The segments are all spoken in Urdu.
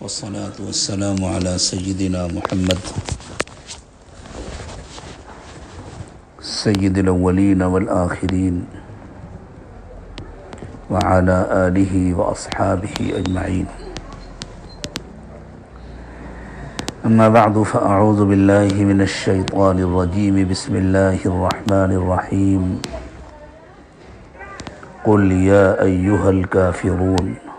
والصلاة والسلام على سيدنا محمد سيد الأولين والآخرين وعلى آله وأصحابه أجمعين. أما بعد فأعوذ بالله من الشيطان الرجيم. بسم الله الرحمن الرحيم. قل يا أيها الكافرون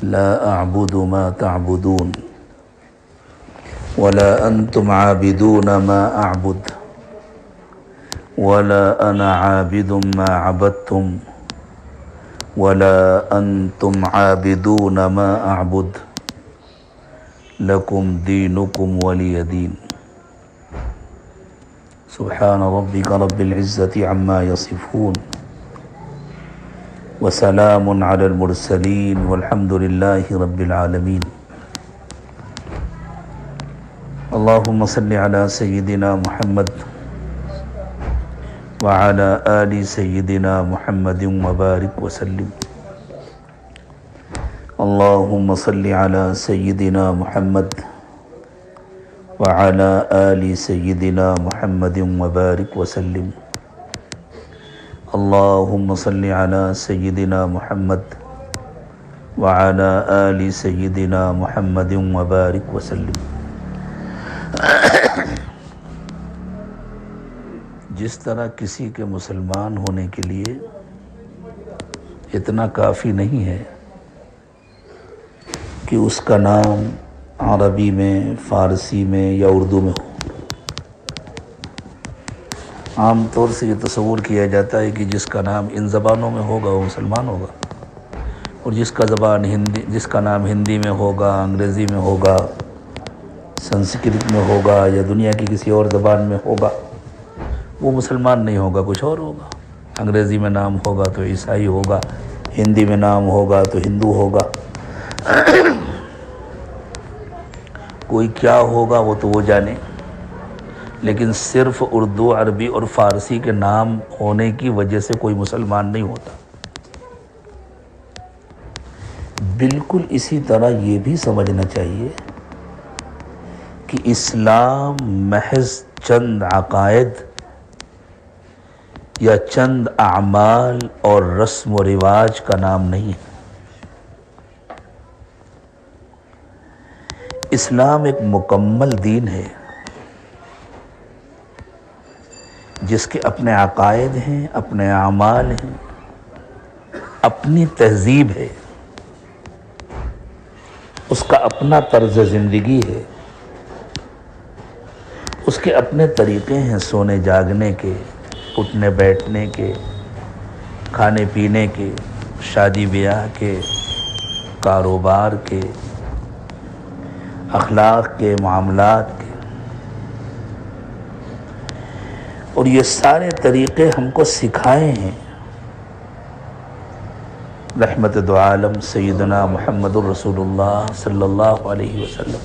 لا أعبد ما تعبدون ولا أنتم عابدون ما أعبد ولا أنا عابد ما عبدتم ولا أنتم عابدون ما أعبد لكم دينكم ولي دين. سبحان ربك رب العزة عما يصفون وسلام على المرسلين والحمد لله رب العالمين. اللهم صل على سيدنا محمد وعلى آل سيدنا محمد وبارك وسلم. اللهم صل على سيدنا محمد وعلى آل سيدنا محمد وبارك وسلم. اللهم صل على سيدنا محمد وعلى آل سيدنا محمد وبارك وسلم. جس طرح کسی کے مسلمان ہونے کے لیے اتنا کافی نہیں ہے کہ اس کا نام عربی میں، فارسی میں یا اردو میں ہو. عام طور سے یہ تصور کیا جاتا ہے کہ جس کا نام ان زبانوں میں ہوگا وہ مسلمان ہوگا، اور جس کا نام ہندی میں ہوگا، انگریزی میں ہوگا، سنسکرت میں ہوگا یا دنیا کی کسی اور زبان میں ہوگا وہ مسلمان نہیں ہوگا، کچھ اور ہوگا. انگریزی میں نام ہوگا تو عیسائی ہوگا، ہندی میں نام ہوگا تو ہندو ہوگا. کوئی کیا ہوگا وہ تو وہ جانے، لیکن صرف اردو، عربی اور فارسی کے نام ہونے کی وجہ سے کوئی مسلمان نہیں ہوتا. بالکل اسی طرح یہ بھی سمجھنا چاہیے کہ اسلام محض چند عقائد یا چند اعمال اور رسم و رواج کا نام نہیں ہے. اسلام ایک مکمل دین ہے جس کے اپنے عقائد ہیں، اپنے اعمال ہیں، اپنی تہذیب ہے، اس کا اپنا طرز زندگی ہے، اس کے اپنے طریقے ہیں سونے جاگنے کے، اٹھنے بیٹھنے کے، کھانے پینے کے، شادی بیاہ کے، کاروبار کے، اخلاق کے، معاملات کے. اور یہ سارے طریقے ہم کو سکھائے ہیں رحمت دو عالم سیدنا محمد الرسول اللہ صلی اللہ علیہ وسلم.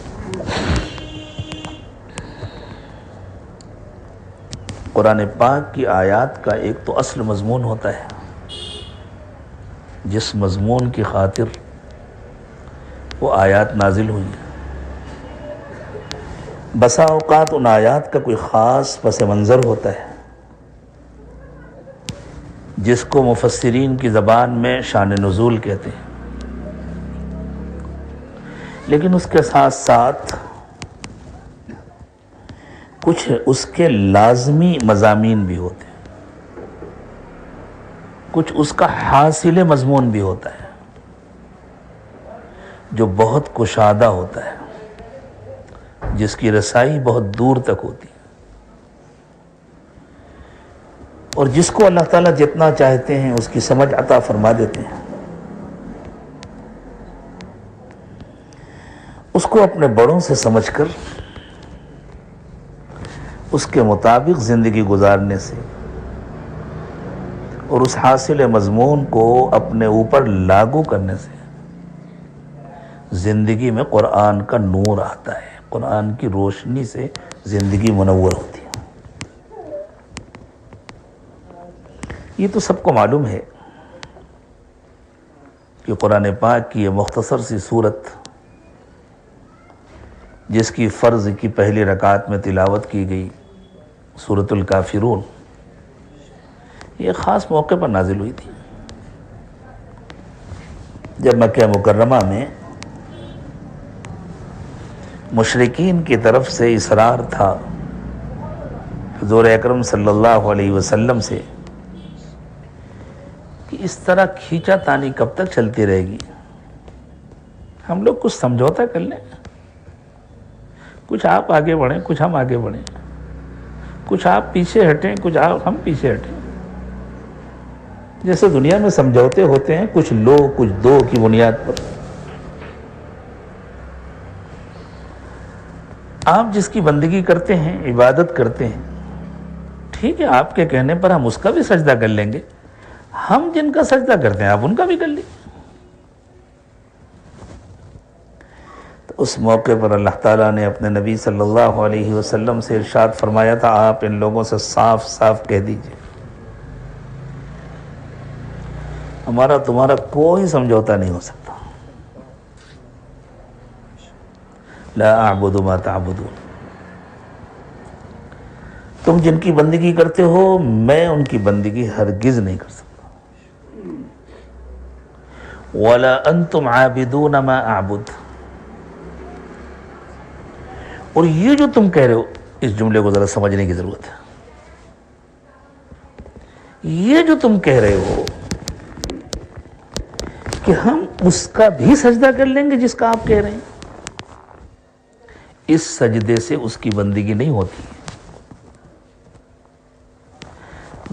قرآن پاک کی آیات کا ایک تو اصل مضمون ہوتا ہے جس مضمون کی خاطر وہ آیات نازل ہوئی. بسا اوقات ان آیات کا کوئی خاص پس منظر ہوتا ہے جس کو مفسرین کی زبان میں شان نزول کہتے ہیں، لیکن اس کے ساتھ ساتھ کچھ اس کے لازمی مضامین بھی ہوتے ہیں، کچھ اس کا حاصل مضمون بھی ہوتا ہے جو بہت کشادہ ہوتا ہے، جس کی رسائی بہت دور تک ہوتی ہے، اور جس کو اللہ تعالیٰ جتنا چاہتے ہیں اس کی سمجھ عطا فرما دیتے ہیں. اس کو اپنے بڑوں سے سمجھ کر اس کے مطابق زندگی گزارنے سے اور اس حاصل مضمون کو اپنے اوپر لاگو کرنے سے زندگی میں قرآن کا نور آتا ہے، قرآن کی روشنی سے زندگی منور ہوتی ہے. یہ تو سب کو معلوم ہے کہ قرآن پاک کی یہ مختصر سی صورت جس کی فرض کی پہلی رکعت میں تلاوت کی گئی، سورۃ الکافرون، یہ خاص موقع پر نازل ہوئی تھی جب مکہ مکرمہ میں مشرکین کی طرف سے اصرار تھا حضور اکرم صلی اللہ علیہ وسلم سے کہ اس طرح کھینچا تانی کب تک چلتی رہے گی، ہم لوگ کچھ سمجھوتا کر لیں، کچھ آپ آگے بڑھیں، کچھ ہم آگے بڑھیں، کچھ آپ پیچھے ہٹیں، کچھ ہم پیچھے ہٹیں، جیسے دنیا میں سمجھوتے ہوتے ہیں، کچھ لو کچھ دو کی بنیاد پر۔ آپ جس کی بندگی کرتے ہیں، عبادت کرتے ہیں، ٹھیک ہے، آپ کے کہنے پر ہم اس کا بھی سجدہ کر لیں گے، ہم جن کا سجدہ کرتے ہیں آپ ان کا بھی کر لیں۔ تو اس موقع پر اللہ تعالیٰ نے اپنے نبی صلی اللہ علیہ وسلم سے ارشاد فرمایا تھا، آپ ان لوگوں سے صاف صاف کہہ دیجئے ہمارا تمہارا کوئی سمجھوتا نہیں ہو سکتا، لا اعبد ما تعبدون، تم جن کی بندگی کرتے ہو میں ان کی بندگی ہرگز نہیں کر سکتا، ولا انتم عابدون ما اعبد، اور یہ جو تم کہہ رہے ہو، اس جملے کو ذرا سمجھنے کی ضرورت ہے، یہ جو تم کہہ رہے ہو کہ ہم اس کا بھی سجدہ کر لیں گے جس کا آپ کہہ رہے ہیں، اس سجدے سے اس کی بندگی نہیں ہوتی،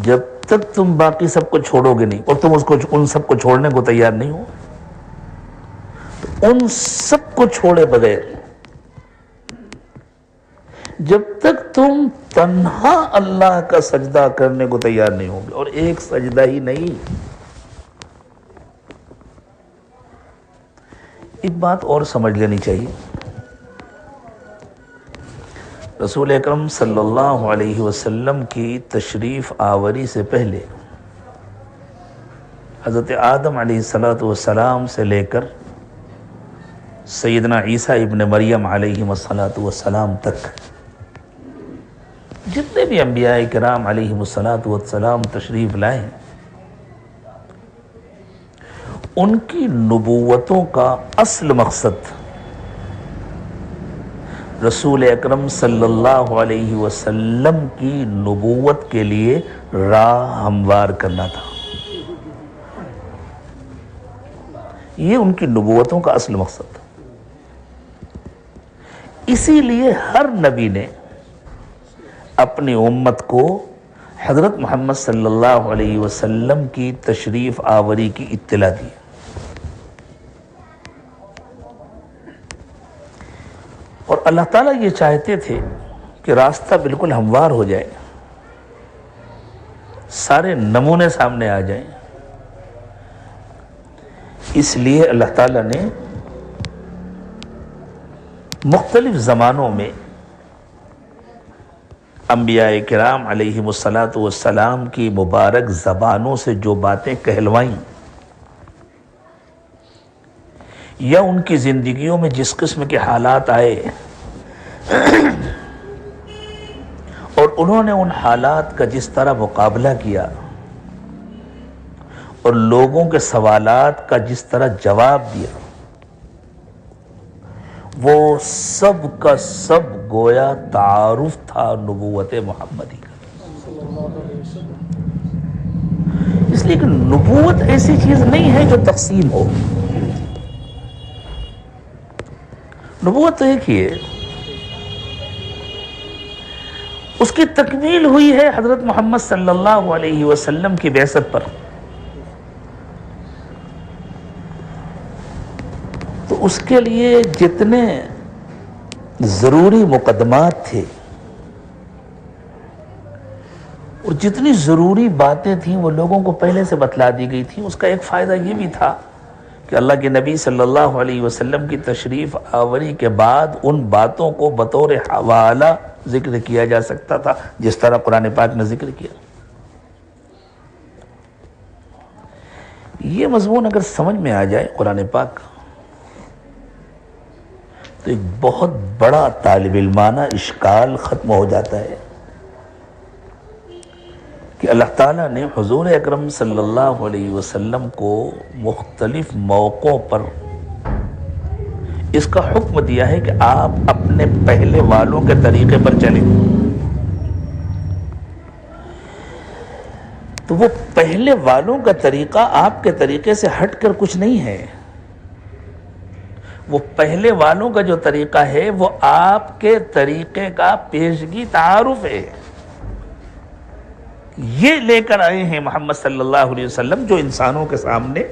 جب تک تم باقی سب کو چھوڑو گے نہیں، اور تم ان سب کو چھوڑنے کو تیار نہیں ہو، تو ان سب کو چھوڑے بغیر جب تک تم تنہا اللہ کا سجدہ کرنے کو تیار نہیں ہوگے، اور ایک سجدہ ہی نہیں، ایک بات اور سمجھ لینی چاہیے، رسول اکرم صلی اللہ علیہ وسلم کی تشریف آوری سے پہلے حضرت آدم علیہ السلام سے لے کر سیدنا عیسیٰ ابن مریم علیہ السلام تک جتنے بھی انبیاء کرام علیہ السلام تشریف لائے ہیں، ان کی نبوتوں کا اصل مقصد رسول اکرم صلی اللہ علیہ وسلم کی نبوت کے لیے راہ ہموار کرنا تھا، یہ ان کی نبوتوں کا اصل مقصد تھا۔ اسی لیے ہر نبی نے اپنی امت کو حضرت محمد صلی اللہ علیہ وسلم کی تشریف آوری کی اطلاع دی، اور اللہ تعالیٰ یہ چاہتے تھے کہ راستہ بالکل ہموار ہو جائے، سارے نمونے سامنے آ جائیں، اس لیے اللہ تعالیٰ نے مختلف زمانوں میں انبیاء کرام علیہ السلام کی مبارک زبانوں سے جو باتیں کہلوائیں یا ان کی زندگیوں میں جس قسم کے حالات آئے اور انہوں نے ان حالات کا جس طرح مقابلہ کیا اور لوگوں کے سوالات کا جس طرح جواب دیا، وہ سب کا سب گویا تعارف تھا نبوت محمدی کا، اس لیے کہ نبوت ایسی چیز نہیں ہے جو تقسیم ہو، نبوت تو ایک ہی ہے، اس کی تکمیل ہوئی ہے حضرت محمد صلی اللہ علیہ وسلم کی بعثت پر، تو اس کے لیے جتنے ضروری مقدمات تھے اور جتنی ضروری باتیں تھیں وہ لوگوں کو پہلے سے بتلا دی گئی تھیں۔ اس کا ایک فائدہ یہ بھی تھا کہ اللہ کے نبی صلی اللہ علیہ وسلم کی تشریف آوری کے بعد ان باتوں کو بطور حوالہ ذکر کیا جا سکتا تھا، جس طرح قرآن پاک نے ذکر کیا۔ یہ مضمون اگر سمجھ میں آ جائے قرآن پاک کا تو ایک بہت بڑا طالب علمانہ اشکال ختم ہو جاتا ہے کہ اللہ تعالیٰ نے حضور اکرم صلی اللہ علیہ وسلم کو مختلف موقعوں پر اس کا حکم دیا ہے کہ آپ اپنے پہلے والوں کے طریقے پر چلیں. تو وہ پہلے والوں کا طریقہ آپ کے طریقے سے ہٹ کر کچھ نہیں ہے. وہ پہلے والوں کا جو طریقہ ہے وہ آپ کے طریقے کا پیشگی تعارف ہے. یہ لے کر آئے ہیں محمد صلی اللہ علیہ وسلم جو انسانوں کے سامنے،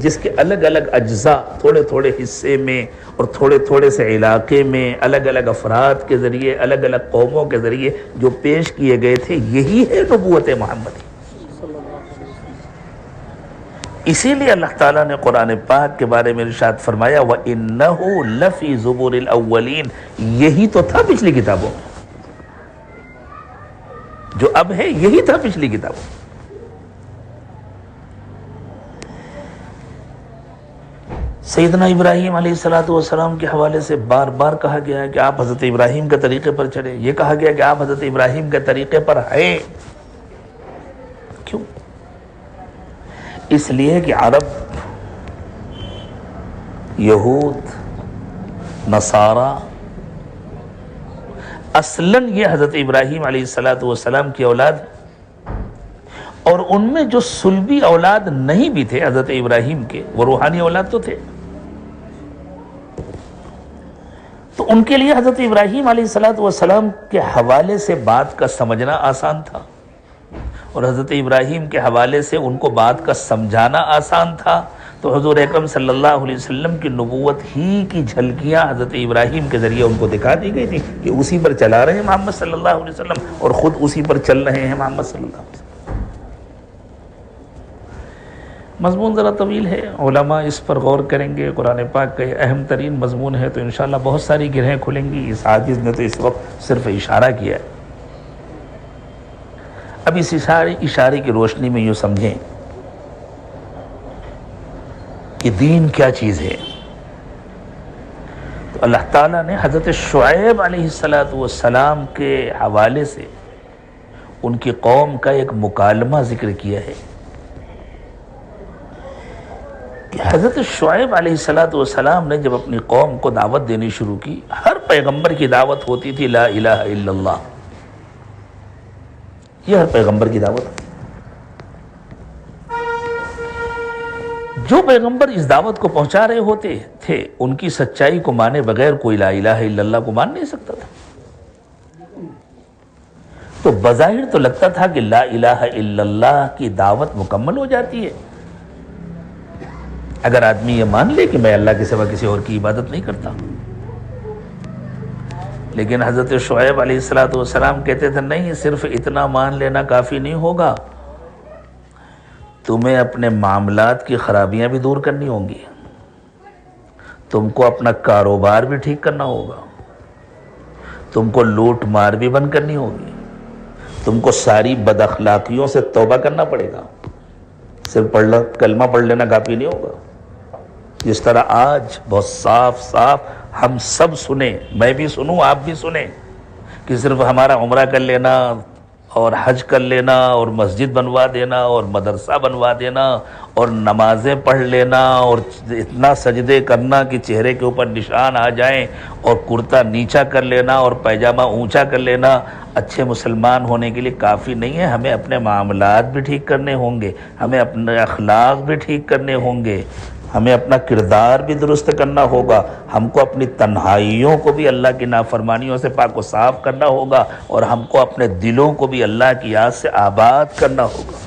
جس کے الگ الگ اجزاء تھوڑے تھوڑے حصے میں اور تھوڑے تھوڑے سے علاقے میں الگ الگ افراد کے ذریعے الگ الگ قوموں کے ذریعے جو پیش کیے گئے تھے، یہی ہے نبوت محمدی. اسی لیے اللہ تعالیٰ نے قرآن پاک کے بارے میں ارشاد فرمایا وَإِنَّهُ لَفِي زُبُرِ الْأَوَّلِينَ. یہی تو تھا پچھلی کتابوں میں، جو اب ہے یہی تھا پچھلی کتابوں. سیدنا ابراہیم علیہ السلام کے حوالے سے بار بار کہا گیا ہے کہ آپ حضرت ابراہیم کے طریقے پر چلے. یہ کہا گیا کہ آپ حضرت ابراہیم کے طریقے پر ہیں. کیوں؟ اس لیے کہ عرب، یہود، نصارہ اصلاً یہ حضرت ابراہیم علیہ السلام کی اولاد ہے، اور ان میں جو صلبی اولاد نہیں بھی تھے حضرت ابراہیم کے، وہ روحانی اولاد تو تھے. تو ان کے لیے حضرت ابراہیم علیہ السلام کے حوالے سے بات کا سمجھنا آسان تھا، اور حضرت ابراہیم کے حوالے سے ان کو بات کا سمجھانا آسان تھا. تو حضور اکرم صلی اللہ علیہ وسلم کی نبوت ہی کی جھلکیاں حضرت ابراہیم کے ذریعے ان کو دکھا دی گئی تھی کہ اسی پر چلا رہے ہیں محمد صلی اللہ علیہ وسلم، اور خود اسی پر چل رہے ہیں محمد صلی اللہ علیہ وسلم. مضمون ذرا طویل ہے، علماء اس پر غور کریں گے. قرآن پاک کا یہ اہم ترین مضمون ہے، تو انشاءاللہ بہت ساری گرہیں کھلیں گی. اس عاجز نے تو اس وقت صرف اشارہ کیا ہے. اب اس اشارے کی روشنی میں یوں سمجھیں کہ دین کیا چیز ہے. تو اللہ تعالیٰ نے حضرت شعیب علیہ السلام کے حوالے سے ان کی قوم کا ایک مکالمہ ذکر کیا ہے کہ حضرت شعیب علیہ السلام نے جب اپنی قوم کو دعوت دینی شروع کی، ہر پیغمبر کی دعوت ہوتی تھی لا الہ الا اللہ. یہ ہر پیغمبر کی دعوت ہے. جو پیغمبر اس دعوت کو پہنچا رہے ہوتے تھے ان کی سچائی کو مانے بغیر کوئی لا الہ الا اللہ کو مان نہیں سکتا تھا. تو بظاہر تو لگتا تھا کہ لا الہ الا اللہ کی دعوت مکمل ہو جاتی ہے اگر آدمی یہ مان لے کہ میں اللہ کے سوا کسی اور کی عبادت نہیں کرتا. لیکن حضرت شعیب علیہ السلام کہتے تھے نہیں، صرف اتنا مان لینا کافی نہیں ہوگا، تمہیں اپنے معاملات کی خرابیاں بھی دور کرنی ہوں گی، تم کو اپنا کاروبار بھی ٹھیک کرنا ہوگا، تم کو لوٹ مار بھی بند کرنی ہوگی، تم کو ساری بد اخلاقیوں سے توبہ کرنا پڑے گا. صرف کلمہ پڑھ لینا کافی نہیں ہوگا. جس طرح آج بہت صاف صاف ہم سب سنیں، میں بھی سنوں آپ بھی سنیں، کہ صرف ہمارا عمرہ کر لینا اور حج کر لینا اور مسجد بنوا دینا اور مدرسہ بنوا دینا اور نمازیں پڑھ لینا اور اتنا سجدے کرنا کہ چہرے کے اوپر نشان آ جائیں اور کرتا نیچا کر لینا اور پیجامہ اونچا کر لینا اچھے مسلمان ہونے کے لیے کافی نہیں ہے. ہمیں اپنے معاملات بھی ٹھیک کرنے ہوں گے، ہمیں اپنے اخلاق بھی ٹھیک کرنے ہوں گے، ہمیں اپنا کردار بھی درست کرنا ہوگا، ہم کو اپنی تنہائیوں کو بھی اللہ کی نافرمانیوں سے پاک و صاف کرنا ہوگا، اور ہم کو اپنے دلوں کو بھی اللہ کی یاد سے آباد کرنا ہوگا.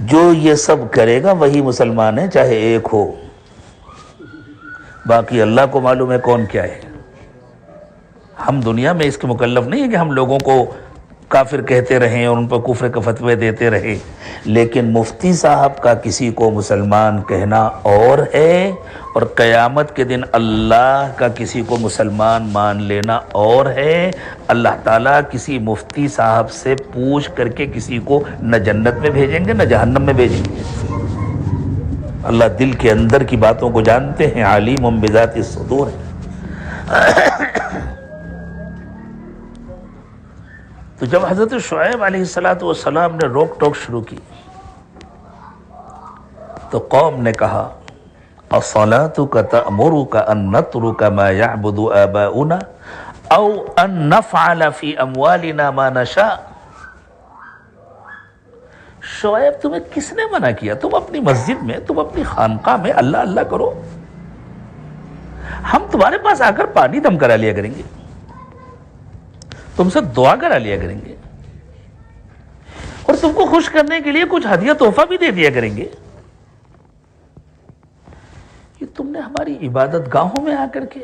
جو یہ سب کرے گا وہی مسلمان ہے، چاہے ایک ہو. باقی اللہ کو معلوم ہے کون کیا ہے. ہم دنیا میں اس کے مکلف نہیں ہے کہ ہم لوگوں کو کافر کہتے رہیں اور ان پر کفر کے فتوے دیتے رہے، لیکن مفتی صاحب کا کسی کو مسلمان کہنا اور ہے، اور قیامت کے دن اللہ کا کسی کو مسلمان مان لینا اور ہے۔ اللہ تعالیٰ کسی مفتی صاحب سے پوچھ کر کے کسی کو نہ جنت میں بھیجیں گے نہ جہنم میں بھیجیں گے۔ اللہ دل کے اندر کی باتوں کو جانتے ہیں، علیم بذات الصدور ہے۔ تو جب حضرت شعیب علیہ السلام نے روک ٹوک شروع کی تو قوم نے کہا اَصَلَاتُكَ تَأْمُرُكَ أَن نَتْرُكَ مَا يَعْبُدُ آبَاؤُنَا أَوْ أَن نَفْعَلَ فِي أَمْوَالِنَا مَا نَشَاءُ۔ شعیب تمہیں کس نے منع کیا؟ تم اپنی مسجد میں، تم اپنی خانقاہ میں اللہ اللہ کرو، ہم تمہارے پاس آ کر پانی دم کرا لیا کریں گے، تم سے دعا کرا لیا کریں گے، اور تم کو خوش کرنے کے لیے کچھ ہدیہ تحفہ بھی دے دیا کریں گے۔ یہ تم نے ہماری عبادت گاہوں میں آ کر کے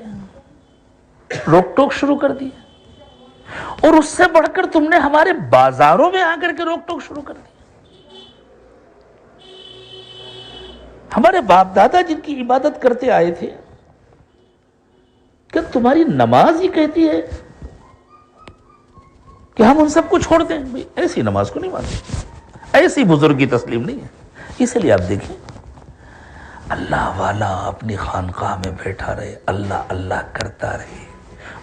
روک ٹوک شروع کر دی، اور اس سے بڑھ کر تم نے ہمارے بازاروں میں آ کر کے روک ٹوک شروع کر دی۔ ہمارے باپ دادا جن کی عبادت کرتے آئے تھے، کہ تمہاری نماز ہی کہتی ہے کہ ہم ان سب کو چھوڑ دیں؟ ایسی نماز کو نہیں مانتے، ایسی بزرگی تسلیم نہیں ہے۔ اس لیے آپ دیکھیں، اللہ والا اپنی خانقاہ میں بیٹھا رہے، اللہ اللہ کرتا رہے،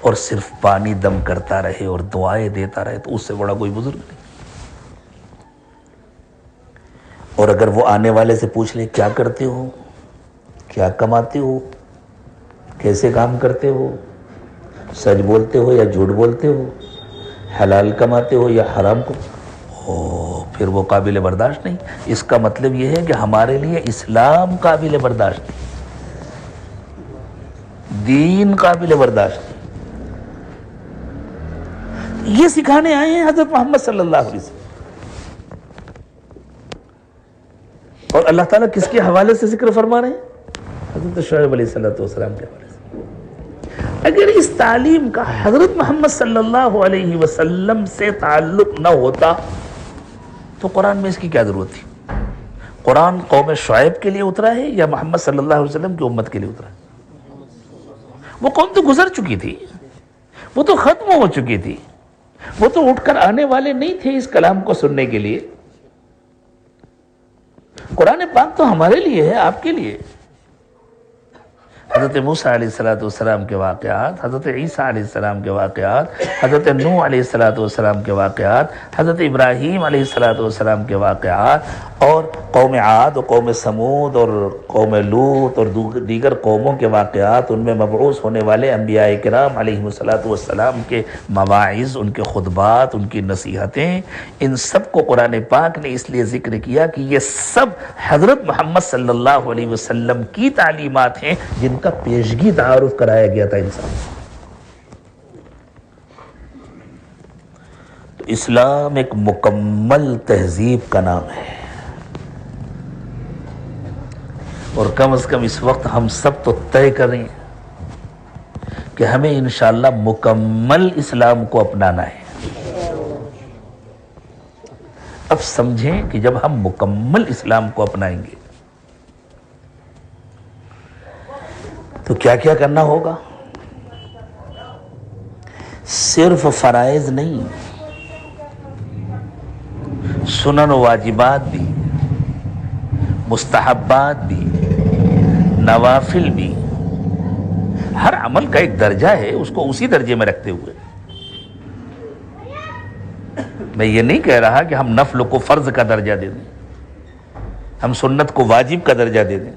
اور صرف پانی دم کرتا رہے اور دعائیں دیتا رہے، تو اس سے بڑا کوئی بزرگ نہیں۔ اور اگر وہ آنے والے سے پوچھ لے کیا کرتے ہو، کیا کماتے ہو، کیسے کام کرتے ہو، سچ بولتے ہو یا جھوٹ بولتے ہو، حلال کماتے ہو یا حرام کو، پھر وہ قابل برداشت نہیں۔ اس کا مطلب یہ ہے کہ ہمارے لیے اسلام قابل برداشت نہیں، دین قابل برداشت نہیں۔ یہ سکھانے آئے ہیں حضرت محمد صلی اللہ علیہ وسلم۔ اور اللہ تعالیٰ کس کے حوالے سے ذکر فرما رہے ہیں؟ حضرت شعیب علیہ السلام کے حوالے سے۔ اگر اس تعلیم کا حضرت محمد صلی اللہ علیہ وسلم سے تعلق نہ ہوتا تو قرآن میں اس کی کیا ضرورت تھی؟ قرآن قوم شعیب کے لیے اترا ہے یا محمد صلی اللہ علیہ وسلم کی امت کے لیے اترا ہے؟ وہ قوم تو گزر چکی تھی، وہ تو ختم ہو چکی تھی، وہ تو اٹھ کر آنے والے نہیں تھے اس کلام کو سننے کے لیے۔ قرآن پاک تو ہمارے لیے ہے، آپ کے لیے۔ حضرت موسیٰ علیہ السلام کے واقعات، حضرت عیسیٰ علیہ السلام کے واقعات، حضرت نوح علیہ السلام کے واقعات، حضرت ابراہیم علیہ السلام کے واقعات، اور قوم عاد اور قوم سمود اور قوم لوط اور دیگر قوموں کے واقعات، ان میں مبعوث ہونے والے انبیاء کرام علیہ السلام کے مواعظ، ان کے خطبات، ان کی نصیحتیں، ان سب کو قرآن پاک نے اس لیے ذکر کیا کہ یہ سب حضرت محمد صلی اللہ علیہ وسلم کی تعلیمات ہیں جن کا پیشگی تعارف کرایا گیا تھا انسان۔ تو اسلام ایک مکمل تہذیب کا نام ہے، اور کم از کم اس وقت ہم سب تو طے کریں کہ ہمیں انشاءاللہ مکمل اسلام کو اپنانا ہے۔ اب سمجھیں کہ جب ہم مکمل اسلام کو اپنائیں گے تو کیا کیا کرنا ہوگا؟ صرف فرائض نہیں، سنن و واجبات بھی، مستحبات بھی، نوافل بھی۔ ہر عمل کا ایک درجہ ہے، اس کو اسی درجے میں رکھتے ہوئے میں یہ نہیں کہہ رہا کہ ہم نفل کو فرض کا درجہ دے دیں، ہم سنت کو واجب کا درجہ دے دیں۔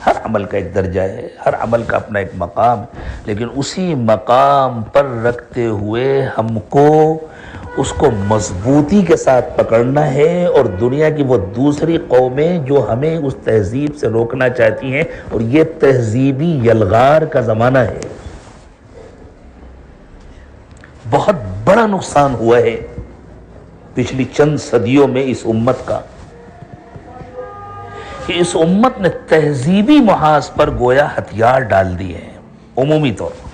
ہر عمل کا ایک درجہ ہے، ہر عمل کا اپنا ایک مقام ہے، لیکن اسی مقام پر رکھتے ہوئے ہم کو اس کو مضبوطی کے ساتھ پکڑنا ہے، اور دنیا کی وہ دوسری قومیں جو ہمیں اس تہذیب سے روکنا چاہتی ہیں، اور یہ تہذیبی یلغار کا زمانہ ہے۔ بہت بڑا نقصان ہوا ہے پچھلی چند صدیوں میں اس امت کا، کہ اس امت نے تہذیبی محاذ پر گویا ہتھیار ڈال دیے ہیں عمومی طور پر۔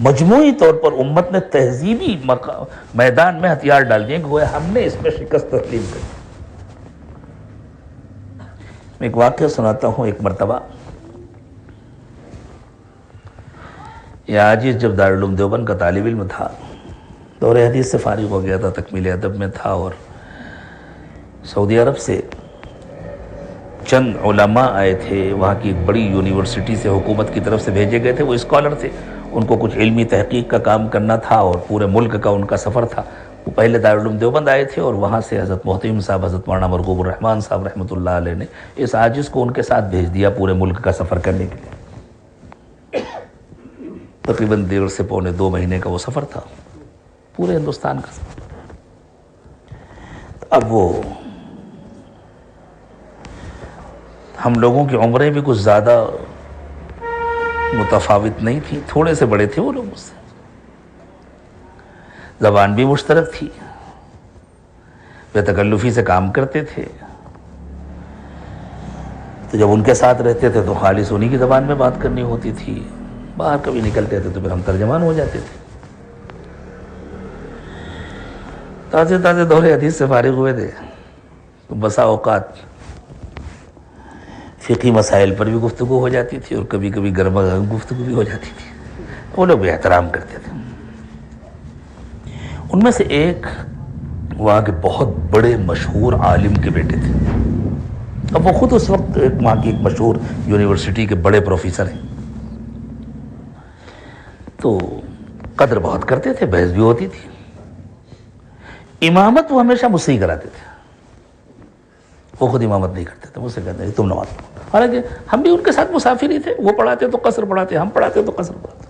مجموعی طور پر امت نے تہذیبی میدان میں ہتھیار ڈال دیے کہ گویا ہم نے اس میں شکست تسلیم کر. میں ایک واقعہ سناتا ہوں. ایک مرتبہ یہ عاجز جب دارالعلوم دیوبند کا طالب علم تھا، دور حدیث سے فارغ ہو گیا تھا، تکمیل ادب میں تھا، اور سعودی عرب سے چند علماء آئے تھے، وہاں کی ایک بڑی یونیورسٹی سے حکومت کی طرف سے بھیجے گئے تھے. وہ اسکالر تھے، ان کو کچھ علمی تحقیق کا کام کرنا تھا اور پورے ملک کا ان کا سفر تھا. وہ پہلے دارالعلوم دیوبند آئے تھے اور وہاں سے حضرت محتمم صاحب، حضرت مولانا مرغوب الرحمن صاحب رحمۃ اللہ علیہ نے اس عاجز کو ان کے ساتھ بھیج دیا پورے ملک کا سفر کرنے کے لیے. تقریباً 1.5 سے پونے 2 مہینے کا وہ سفر تھا، پورے ہندوستان کا سفر. اب وہ ہم لوگوں کی عمریں بھی کچھ زیادہ متفاوت نہیں تھی، تھوڑے سے بڑے تھے وہ لوگ مجھ سے، زبان بھی مشترک تھی، بے تکلفی سے کام کرتے تھے. تو جب ان کے ساتھ رہتے تھے تو خالص انہی کی زبان میں بات کرنی ہوتی تھی. باہر کبھی نکلتے تھے تو پھر ہم ترجمان ہو جاتے تھے. تازے دور حدیث سے فارغ ہوئے تھے تو بسا اوقات فقہی مسائل پر بھی گفتگو ہو جاتی تھی اور کبھی کبھی گرما گرم گفتگو بھی ہو جاتی تھی. وہ لوگ بھی احترام کرتے تھے. ان میں سے ایک وہاں کے بہت بڑے مشہور عالم کے بیٹے تھے. اب وہ خود اس وقت وہاں کی ایک مشہور یونیورسٹی کے بڑے پروفیسر ہیں. تو قدر بہت کرتے تھے، بحث بھی ہوتی تھی. امامت وہ ہمیشہ مجھ سے ہی کراتے تھے، وہ خود امامت نہیں کرتے تھے. مجھ سے کہتے ہیں تم نماز پڑھو. حالانکہ ہم بھی ان کے ساتھ مسافر ہی تھے، وہ پڑھاتے تو قصر پڑھاتے، ہم پڑھاتے تو قصر پڑھاتے.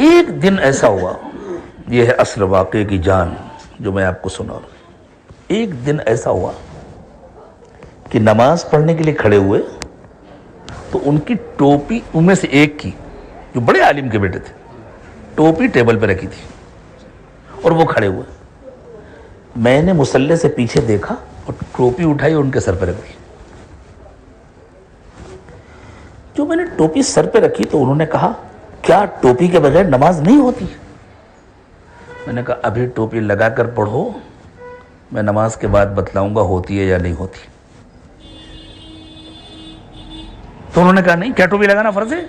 ایک دن ایسا ہوا، یہ ہے اصل واقعے کی جان جو میں آپ کو سنا رہا ہوں. ایک دن ایسا ہوا کہ نماز پڑھنے کے لیے کھڑے ہوئے تو ان کی ٹوپی، ان میں سے ایک کی جو بڑے عالم کے بیٹے تھے، ٹوپی ٹیبل پہ رکھی تھی اور وہ کھڑے ہوئے. میں نے مصلی سے پیچھے دیکھا اور ٹوپی اٹھائی اور ان کے سر پہ رکھ دی. جو میں نے ٹوپی سر پہ رکھی تو انہوں نے کہا کیا ٹوپی کے بغیر نماز نہیں ہوتی؟ میں نے کہا ابھی ٹوپی لگا کر پڑھو، میں نماز کے بعد بتلاؤں گا ہوتی ہے یا نہیں ہوتی. تو انہوں نے کہا نہیں، کیا ٹوپی لگانا فرض ہے؟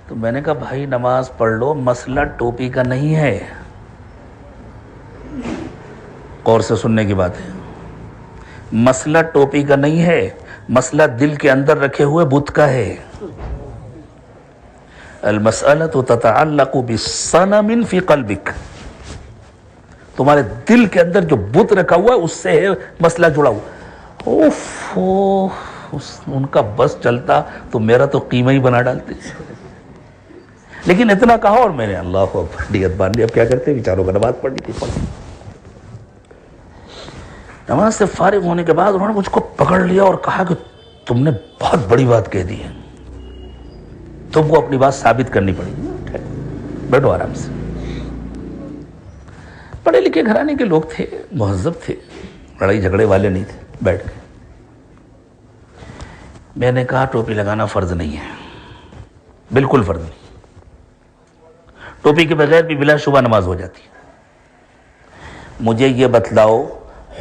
تو میں نے کہا بھائی نماز پڑھ لو، مسئلہ ٹوپی کا نہیں ہے. غور سے سننے کی بات ہے. مسئلہ ٹوپی کا نہیں ہے، مسئلہ دل کے اندر رکھے ہوئے بت کا ہے. المسألۃ تتعلق بصنم فی قلبک. تمہارے دل کے اندر جو بت رکھا ہوا ہے اس سے ہے مسئلہ جڑا ہوا. ان کا بس چلتا تو میرا تو قیمہ ہی بنا ڈالتے. لیکن اتنا کہا اور میں نے اللہ اکبر نیت باندھ لی. اب کیا کرتے، بیچاروں کا نماز پڑھنی تھی. نماز سے فارغ ہونے کے بعد انہوں نے مجھ کو پکڑ لیا اور کہا کہ تم نے بہت بڑی بات کہہ دی ہے، تم کو اپنی بات ثابت کرنی پڑے گی. بیٹھو آرام سے. پڑھے لکھے گھرانے کے لوگ تھے، مہذب تھے، لڑائی جھگڑے والے نہیں تھے. بیٹھ گئے. میں نے کہا ٹوپی لگانا فرض نہیں ہے، بالکل فرض نہیں. ٹوپی کے بغیر بھی بلا شبہ نماز ہو جاتی ہے. مجھے یہ بتلاؤ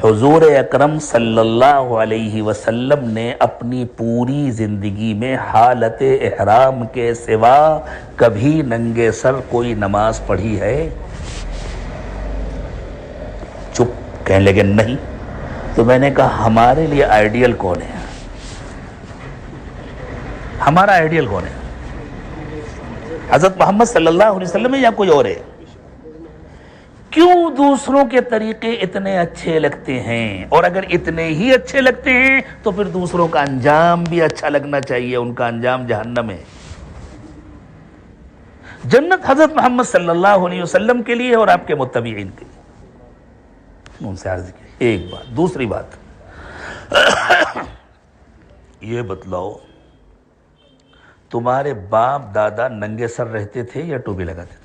حضور اکرم صلی اللہ علیہ وسلم نے اپنی پوری زندگی میں حالت احرام کے سوا کبھی ننگے سر کوئی نماز پڑھی ہے؟ چپ. کہنے لگے نہیں. تو میں نے کہا ہمارے لیے آئیڈیل کون ہے؟ ہمارا آئیڈیل کون ہے؟ حضرت محمد صلی اللہ علیہ وسلم ہے یا کوئی اور ہے؟ کیوں دوسروں کے طریقے اتنے اچھے لگتے ہیں؟ اور اگر اتنے ہی اچھے لگتے ہیں تو پھر دوسروں کا انجام بھی اچھا لگنا چاہیے. ان کا انجام جہنم ہے. جنت حضرت محمد صلی اللہ علیہ وسلم کے لیے اور آپ کے متبعین کے لیے. ان سے عرض کی ایک بات. دوسری بات یہ بتلاؤ تمہارے باپ دادا ننگے سر رہتے تھے یا ٹوپی لگاتے تھے؟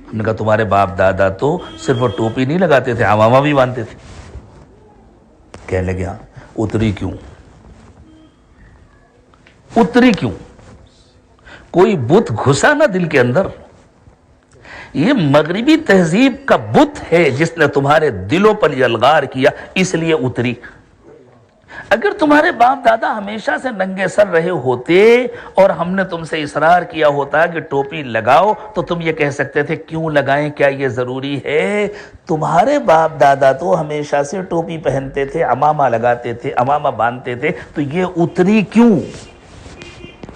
ہم نے کہا تمہارے باپ دادا تو صرف ٹوپی نہیں لگاتے تھے، عمامہ بھی باندھتے تھے. کہنے لگے ہاں. اتری کیوں؟ اتری کیوں؟ کوئی بت گھسا نہ دل کے اندر؟ یہ مغربی تہذیب کا بت ہے جس نے تمہارے دلوں پر یلغار کیا، اس لیے اتری۔ اگر تمہارے باپ دادا ہمیشہ سے ننگے سر رہے ہوتے اور ہم نے تم سے اصرار کیا ہوتا کہ ٹوپی لگاؤ تو تم یہ کہہ سکتے تھے کیوں لگائیں، کیا یہ ضروری ہے؟ تمہارے باپ دادا تو ہمیشہ سے ٹوپی پہنتے تھے، عمامہ لگاتے تھے، عمامہ باندھتے تھے، تو یہ اتری کیوں؟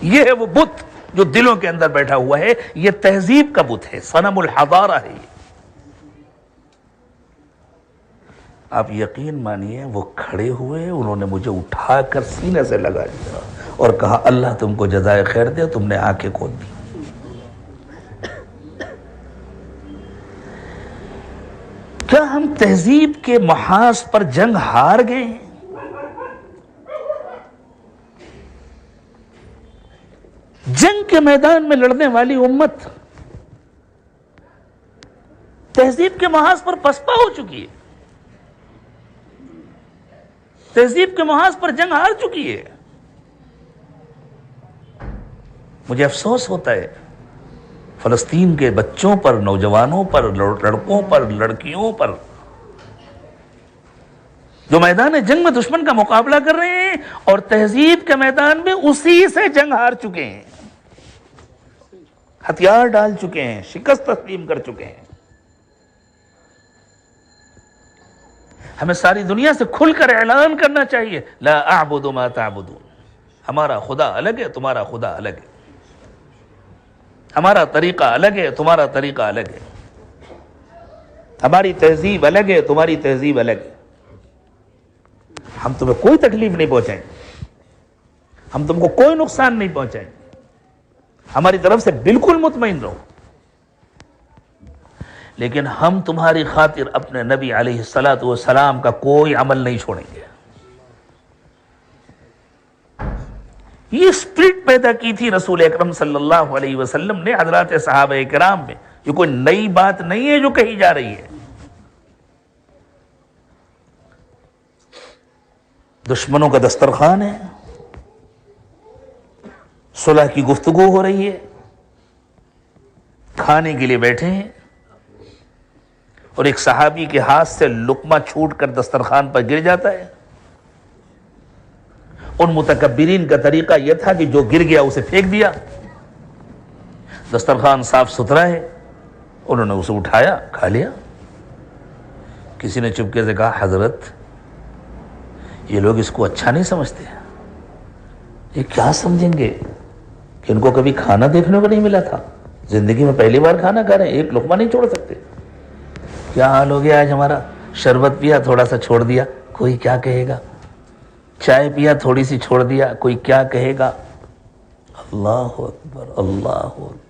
یہ ہے وہ بت جو دلوں کے اندر بیٹھا ہوا ہے، یہ تہذیب کا بت ہے، صنم الحضارہ ہے یہ۔ آپ یقین مانیے وہ کھڑے ہوئے، انہوں نے مجھے اٹھا کر سینے سے لگا دیا اور کہا اللہ تم کو جزائے خیر دے، تم نے آنکھیں کھول دی۔ کیا ہم تہذیب کے محاذ پر جنگ ہار گئے ہیں؟ جنگ کے میدان میں لڑنے والی امت تہذیب کے محاذ پر پسپا ہو چکی ہے، تہذیب کے محاذ پر جنگ ہار چکی ہے۔ مجھے افسوس ہوتا ہے فلسطین کے بچوں پر، نوجوانوں پر، لڑکوں پر، لڑکیوں پر جو میدان جنگ میں دشمن کا مقابلہ کر رہے ہیں اور تہذیب کے میدان میں اسی سے جنگ ہار چکے ہیں، ہتھیار ڈال چکے ہیں، شکست تسلیم کر چکے ہیں۔ ہمیں ساری دنیا سے کھل کر اعلان کرنا چاہیے لا اعبد ما تعبدون، ہمارا خدا الگ ہے، تمہارا خدا الگ ہے، ہمارا طریقہ الگ ہے، تمہارا طریقہ الگ ہے، ہماری تہذیب الگ ہے، تمہاری تہذیب الگ ہے۔ ہم تمہیں کوئی تکلیف نہیں پہنچائیں، ہم تم کو کوئی نقصان نہیں پہنچائیں، ہماری طرف سے بالکل مطمئن رہو، لیکن ہم تمہاری خاطر اپنے نبی علیہ السلام کا کوئی عمل نہیں چھوڑیں گے۔ یہ اسپرٹ پیدا کی تھی رسول اکرم صلی اللہ علیہ وسلم نے حضرات صحابہ کرام میں، یہ کوئی نئی بات نہیں ہے جو کہی جا رہی ہے۔ دشمنوں کا دسترخوان ہے، صلح کی گفتگو ہو رہی ہے، کھانے کے لیے بیٹھے ہیں اور ایک صحابی کے ہاتھ سے لقمہ چھوٹ کر دسترخوان پر گر جاتا ہے۔ ان متکبرین کا طریقہ یہ تھا کہ جو گر گیا اسے پھینک دیا، دسترخوان صاف ستھرا ہے، انہوں نے اسے اٹھایا، کھا لیا۔ کسی نے چپکے سے کہا حضرت یہ لوگ اس کو اچھا نہیں سمجھتے، یہ کیا سمجھیں گے کہ ان کو کبھی کھانا دیکھنے کو نہیں ملا تھا، زندگی میں پہلی بار کھانا کھا رہے ہیں، ایک لقمہ نہیں چھوڑ سکتے۔ کیا حال ہو گیا آج ہمارا، شربت پیا تھوڑا سا چھوڑ دیا، کوئی کیا کہے گا، چائے پیا تھوڑی سی چھوڑ دیا، کوئی کیا کہے گا۔ اللہ اکبر، اللہ اکبر۔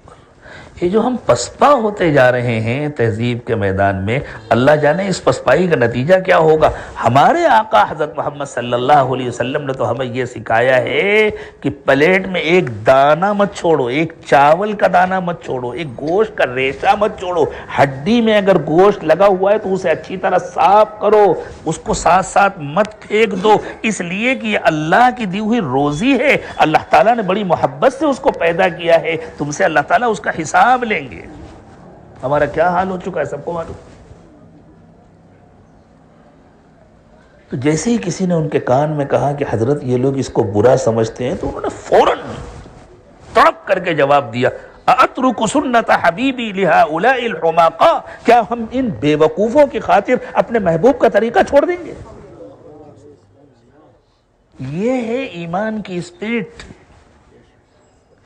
یہ جو ہم پسپا ہوتے جا رہے ہیں تہذیب کے میدان میں، اللہ جانے اس پسپائی کا نتیجہ کیا ہوگا۔ ہمارے آقا حضرت محمد صلی اللہ علیہ وسلم نے تو ہمیں یہ سکھایا ہے کہ پلیٹ میں ایک دانہ مت چھوڑو، ایک چاول کا دانہ مت چھوڑو، ایک گوشت کا ریشہ مت چھوڑو۔ ہڈی میں اگر گوشت لگا ہوا ہے تو اسے اچھی طرح صاف کرو، اس کو ساتھ ساتھ مت پھینک دو، اس لیے کہ یہ اللہ کی دی ہوئی روزی ہے، اللہ تعالیٰ نے بڑی محبت سے اس کو پیدا کیا ہے، تم سے اللہ تعالیٰ اس کا حساب لیں گے۔ ہمارا کیا حال ہو چکا ہے سب کو معلوم۔ تو جیسے ہی کسی نے ان کے کان میں کہا کہ حضرت یہ لوگ اس کو برا سمجھتے ہیں، تو انہوں نے فوراً تڑپ کر کے جواب دیا اَأَتْرُكُ سُنَّةَ حَبِيبِي لِهَؤُلَاءِ الْحُمَاقَاءِ، کیا ہم ان بے وقوفوں کی خاطر اپنے محبوب کا طریقہ چھوڑ دیں گے؟ یہ ہے ایمان کی اسپرٹ،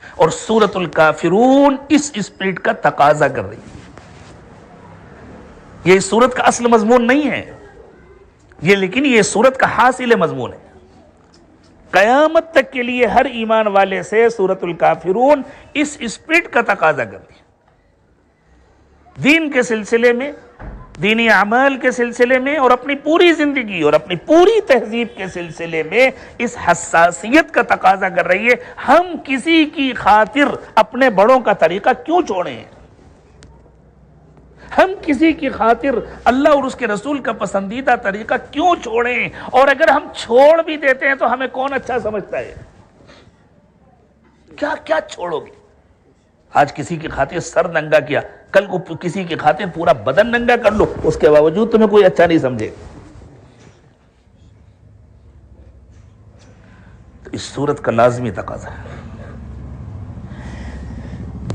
اور سورۃ الکافرون اس اسپرٹ کا تقاضا کر رہی ہے۔ یہ اس سورت کا اصل مضمون نہیں ہے یہ، لیکن یہ سورت کا حاصل مضمون ہے۔ قیامت تک کے لیے ہر ایمان والے سے سورۃ الکافرون اس اسپرٹ کا تقاضا کر رہی ہے، دین کے سلسلے میں، دینی اعمال کے سلسلے میں، اور اپنی پوری زندگی اور اپنی پوری تہذیب کے سلسلے میں اس حساسیت کا تقاضا کر رہی ہے۔ ہم کسی کی خاطر اپنے بڑوں کا طریقہ کیوں چھوڑیں؟ ہم کسی کی خاطر اللہ اور اس کے رسول کا پسندیدہ طریقہ کیوں چھوڑیں؟ اور اگر ہم چھوڑ بھی دیتے ہیں تو ہمیں کون اچھا سمجھتا ہے؟ کیا کیا چھوڑو گے؟ آج کسی کی خاطر سر ننگا کیا، کل کو کسی کی خاطر پورا بدن ننگا کر لو، اس کے باوجود تمہیں کوئی اچھا نہیں سمجھے۔ تو اس صورت کا لازمی تقاضا ہے۔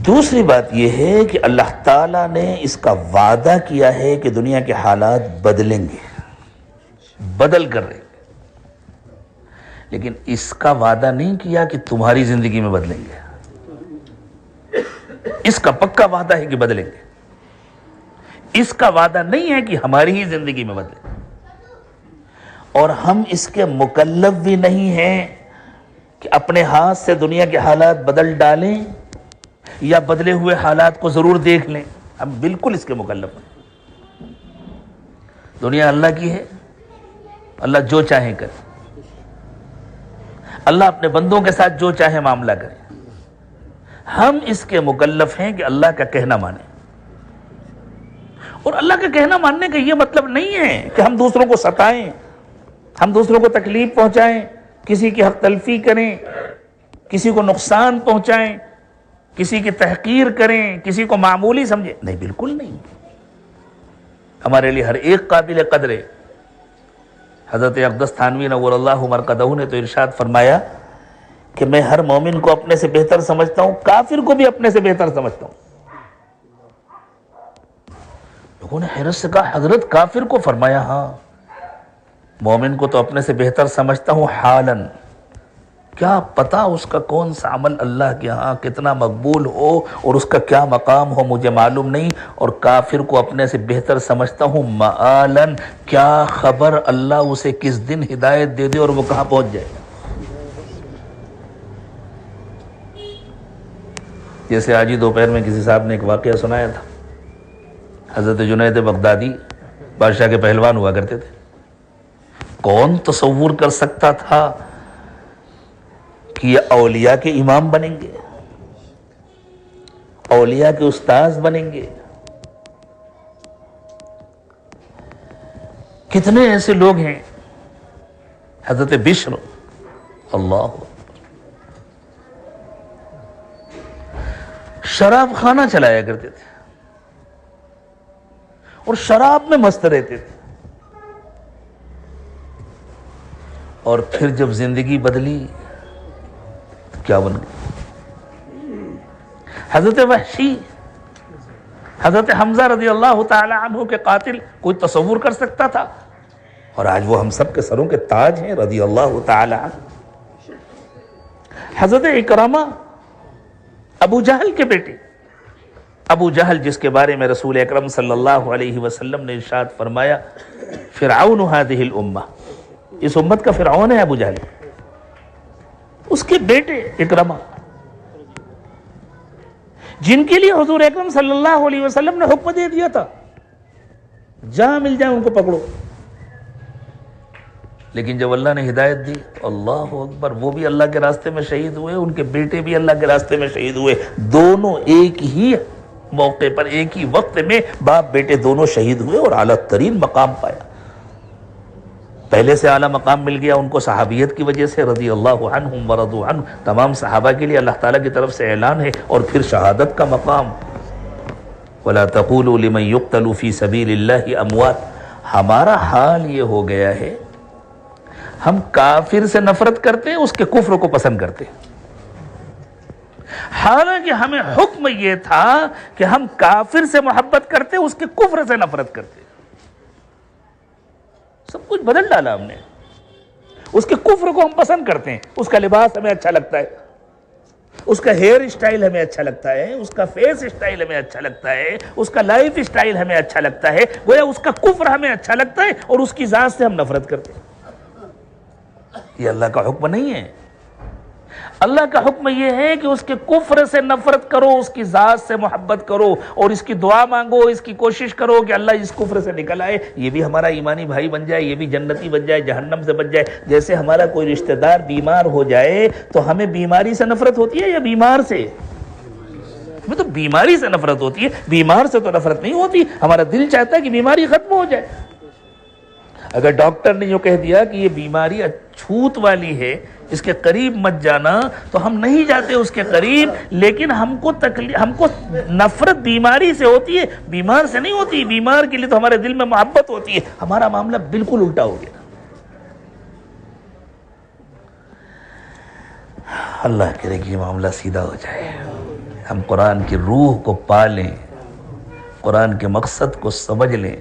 دوسری بات یہ ہے کہ اللہ تعالیٰ نے اس کا وعدہ کیا ہے کہ دنیا کے حالات بدلیں گے، بدل کر رہے ہیں، لیکن اس کا وعدہ نہیں کیا کہ تمہاری زندگی میں بدلیں گے۔ اس کا پکا وعدہ ہے کہ بدلیں گے، اس کا وعدہ نہیں ہے کہ ہماری ہی زندگی میں بدلیں، اور ہم اس کے مکلف بھی نہیں ہیں کہ اپنے ہاتھ سے دنیا کے حالات بدل ڈالیں یا بدلے ہوئے حالات کو ضرور دیکھ لیں، ہم بالکل اس کے مکلف ہیں۔ دنیا اللہ کی ہے، اللہ جو چاہے کرے، اللہ اپنے بندوں کے ساتھ جو چاہے معاملہ کرے، ہم اس کے مکلف ہیں کہ اللہ کا کہنا مانیں۔ اور اللہ کا کہنا ماننے کا یہ مطلب نہیں ہے کہ ہم دوسروں کو ستائیں، ہم دوسروں کو تکلیف پہنچائیں، کسی کی حق تلفی کریں، کسی کو نقصان پہنچائیں، کسی کی تحقیر کریں، کسی کو معمولی سمجھیں، نہیں، بالکل نہیں۔ ہمارے لیے ہر ایک قابل قدر ہے۔ حضرت اقدس تھانوی نور اللہ مرقدہ نے تو ارشاد فرمایا کہ میں ہر مومن کو اپنے سے بہتر سمجھتا ہوں، کافر کو بھی اپنے سے بہتر سمجھتا ہوں۔ لوگوں نے حیرت سے کہا حضرت کافر کو؟ فرمایا ہاں، مومن کو تو اپنے سے بہتر سمجھتا ہوں حالاً، کیا پتا اس کا کون سا عمل اللہ کے ہاں کتنا مقبول ہو اور اس کا کیا مقام ہو مجھے معلوم نہیں، اور کافر کو اپنے سے بہتر سمجھتا ہوں مآلاً، کیا خبر اللہ اسے کس دن ہدایت دے دے اور وہ کہاں پہنچ جائے۔ جیسے آج ہی دوپہر میں کسی صاحب نے ایک واقعہ سنایا تھا، حضرت جنید بغدادی بادشاہ کے پہلوان ہوا کرتے تھے، کون تصور کر سکتا تھا کہ یہ اولیاء کے امام بنیں گے، اولیاء کے استاذ بنیں گے۔ کتنے ایسے لوگ ہیں، حضرت بشر، اللہ، شراب خانہ چلایا کرتے تھے اور شراب میں مست رہتے تھے، اور پھر جب زندگی بدلی تو کیا بن گئی؟ حضرت وحشی، حضرت حمزہ رضی اللہ تعالی عنہ کے قاتل، کوئی تصور کر سکتا تھا؟ اور آج وہ ہم سب کے سروں کے تاج ہیں رضی اللہ تعالی عنہ۔ حضرت اکرامہ، ابو جہل کے بیٹے، ابو جہل جس کے بارے میں رسول اکرم صلی اللہ علیہ وسلم نے ارشاد فرمایا فرعون هذه الامہ، اس امت کا فرعون ہے ابو جہل، اس کے بیٹے اکرامہ، جن کے لیے حضور اکرم صلی اللہ علیہ وسلم نے حکم دے دیا تھا جہاں مل جائے ان کو پکڑو، لیکن جب اللہ نے ہدایت دی تو اللہ اکبر، وہ بھی اللہ کے راستے میں شہید ہوئے، ان کے بیٹے بھی اللہ کے راستے میں شہید ہوئے، دونوں ایک ہی موقع پر ایک ہی وقت میں باپ بیٹے دونوں شہید ہوئے اور اعلیٰ ترین مقام پایا۔ پہلے سے اعلیٰ مقام مل گیا ان کو صحابیت کی وجہ سے، رضی اللہ عنہم ورضوا عنہ، تمام صحابہ کے لیے اللہ تعالیٰ کی طرف سے اعلان ہے، اور پھر شہادت کا مقام، وَلَا تَقُولُوا لِمَنْ يُقْتَلُ فِي سَبِيلِ اللَّهِ أَمْوَاتٌ۔ ہمارا حال یہ ہو گیا ہے، ہم کافر سے نفرت کرتے ہیں، اس کے کفر کو پسند کرتے ہیں، حالانکہ ہمیں حکم یہ تھا کہ ہم کافر سے محبت کرتے، اس کے کفر سے نفرت کرتے۔ سب کچھ بدل ڈالا ہم نے، اس کے کفر کو ہم پسند کرتے ہیں، اس کا لباس ہمیں اچھا لگتا ہے، اس کا ہیئر اسٹائل ہمیں اچھا لگتا ہے، اس کا فیس اسٹائل ہمیں اچھا لگتا ہے، اس کا لائف اسٹائل ہمیں اچھا لگتا ہے، گویا اس کا کفر ہمیں اچھا لگتا ہے اور اس کی ذات سے ہم نفرت کرتے ہیں۔ یہ اللہ کا حکم نہیں ہے۔ اللہ کا حکم یہ ہے کہ اس کے کفر سے نفرت کرو، اس کی ذات سے محبت کرو، اور اس کی دعا مانگو، اس کی کوشش کرو کہ اللہ اس کفر سے نکل آئے، یہ بھی ہمارا ایمانی بھائی بن جائے، یہ بھی جنتی بن جائے، جہنم سے بچ جائے۔ جیسے ہمارا کوئی رشتہ دار بیمار ہو جائے تو ہمیں بیماری سے نفرت ہوتی ہے یا بیمار سے؟ ہمیں تو بیماری سے نفرت ہوتی ہے، بیمار سے تو نفرت نہیں ہوتی۔ ہمارا دل چاہتا ہے کہ بیماری ختم ہو جائے۔ اگر ڈاکٹر نے جو کہہ دیا کہ یہ بیماری چھوت والی ہے، اس کے قریب مت جانا، تو ہم نہیں جاتے اس کے قریب، لیکن ہم کو نفرت بیماری سے ہوتی ہے، بیمار سے نہیں ہوتی۔ بیمار کے لیے تو ہمارے دل میں محبت ہوتی ہے۔ ہمارا معاملہ بالکل الٹا ہو گیا۔ اللہ کرے کہ یہ معاملہ سیدھا ہو جائے، ہم قرآن کی روح کو پالیں، قرآن کے مقصد کو سمجھ لیں۔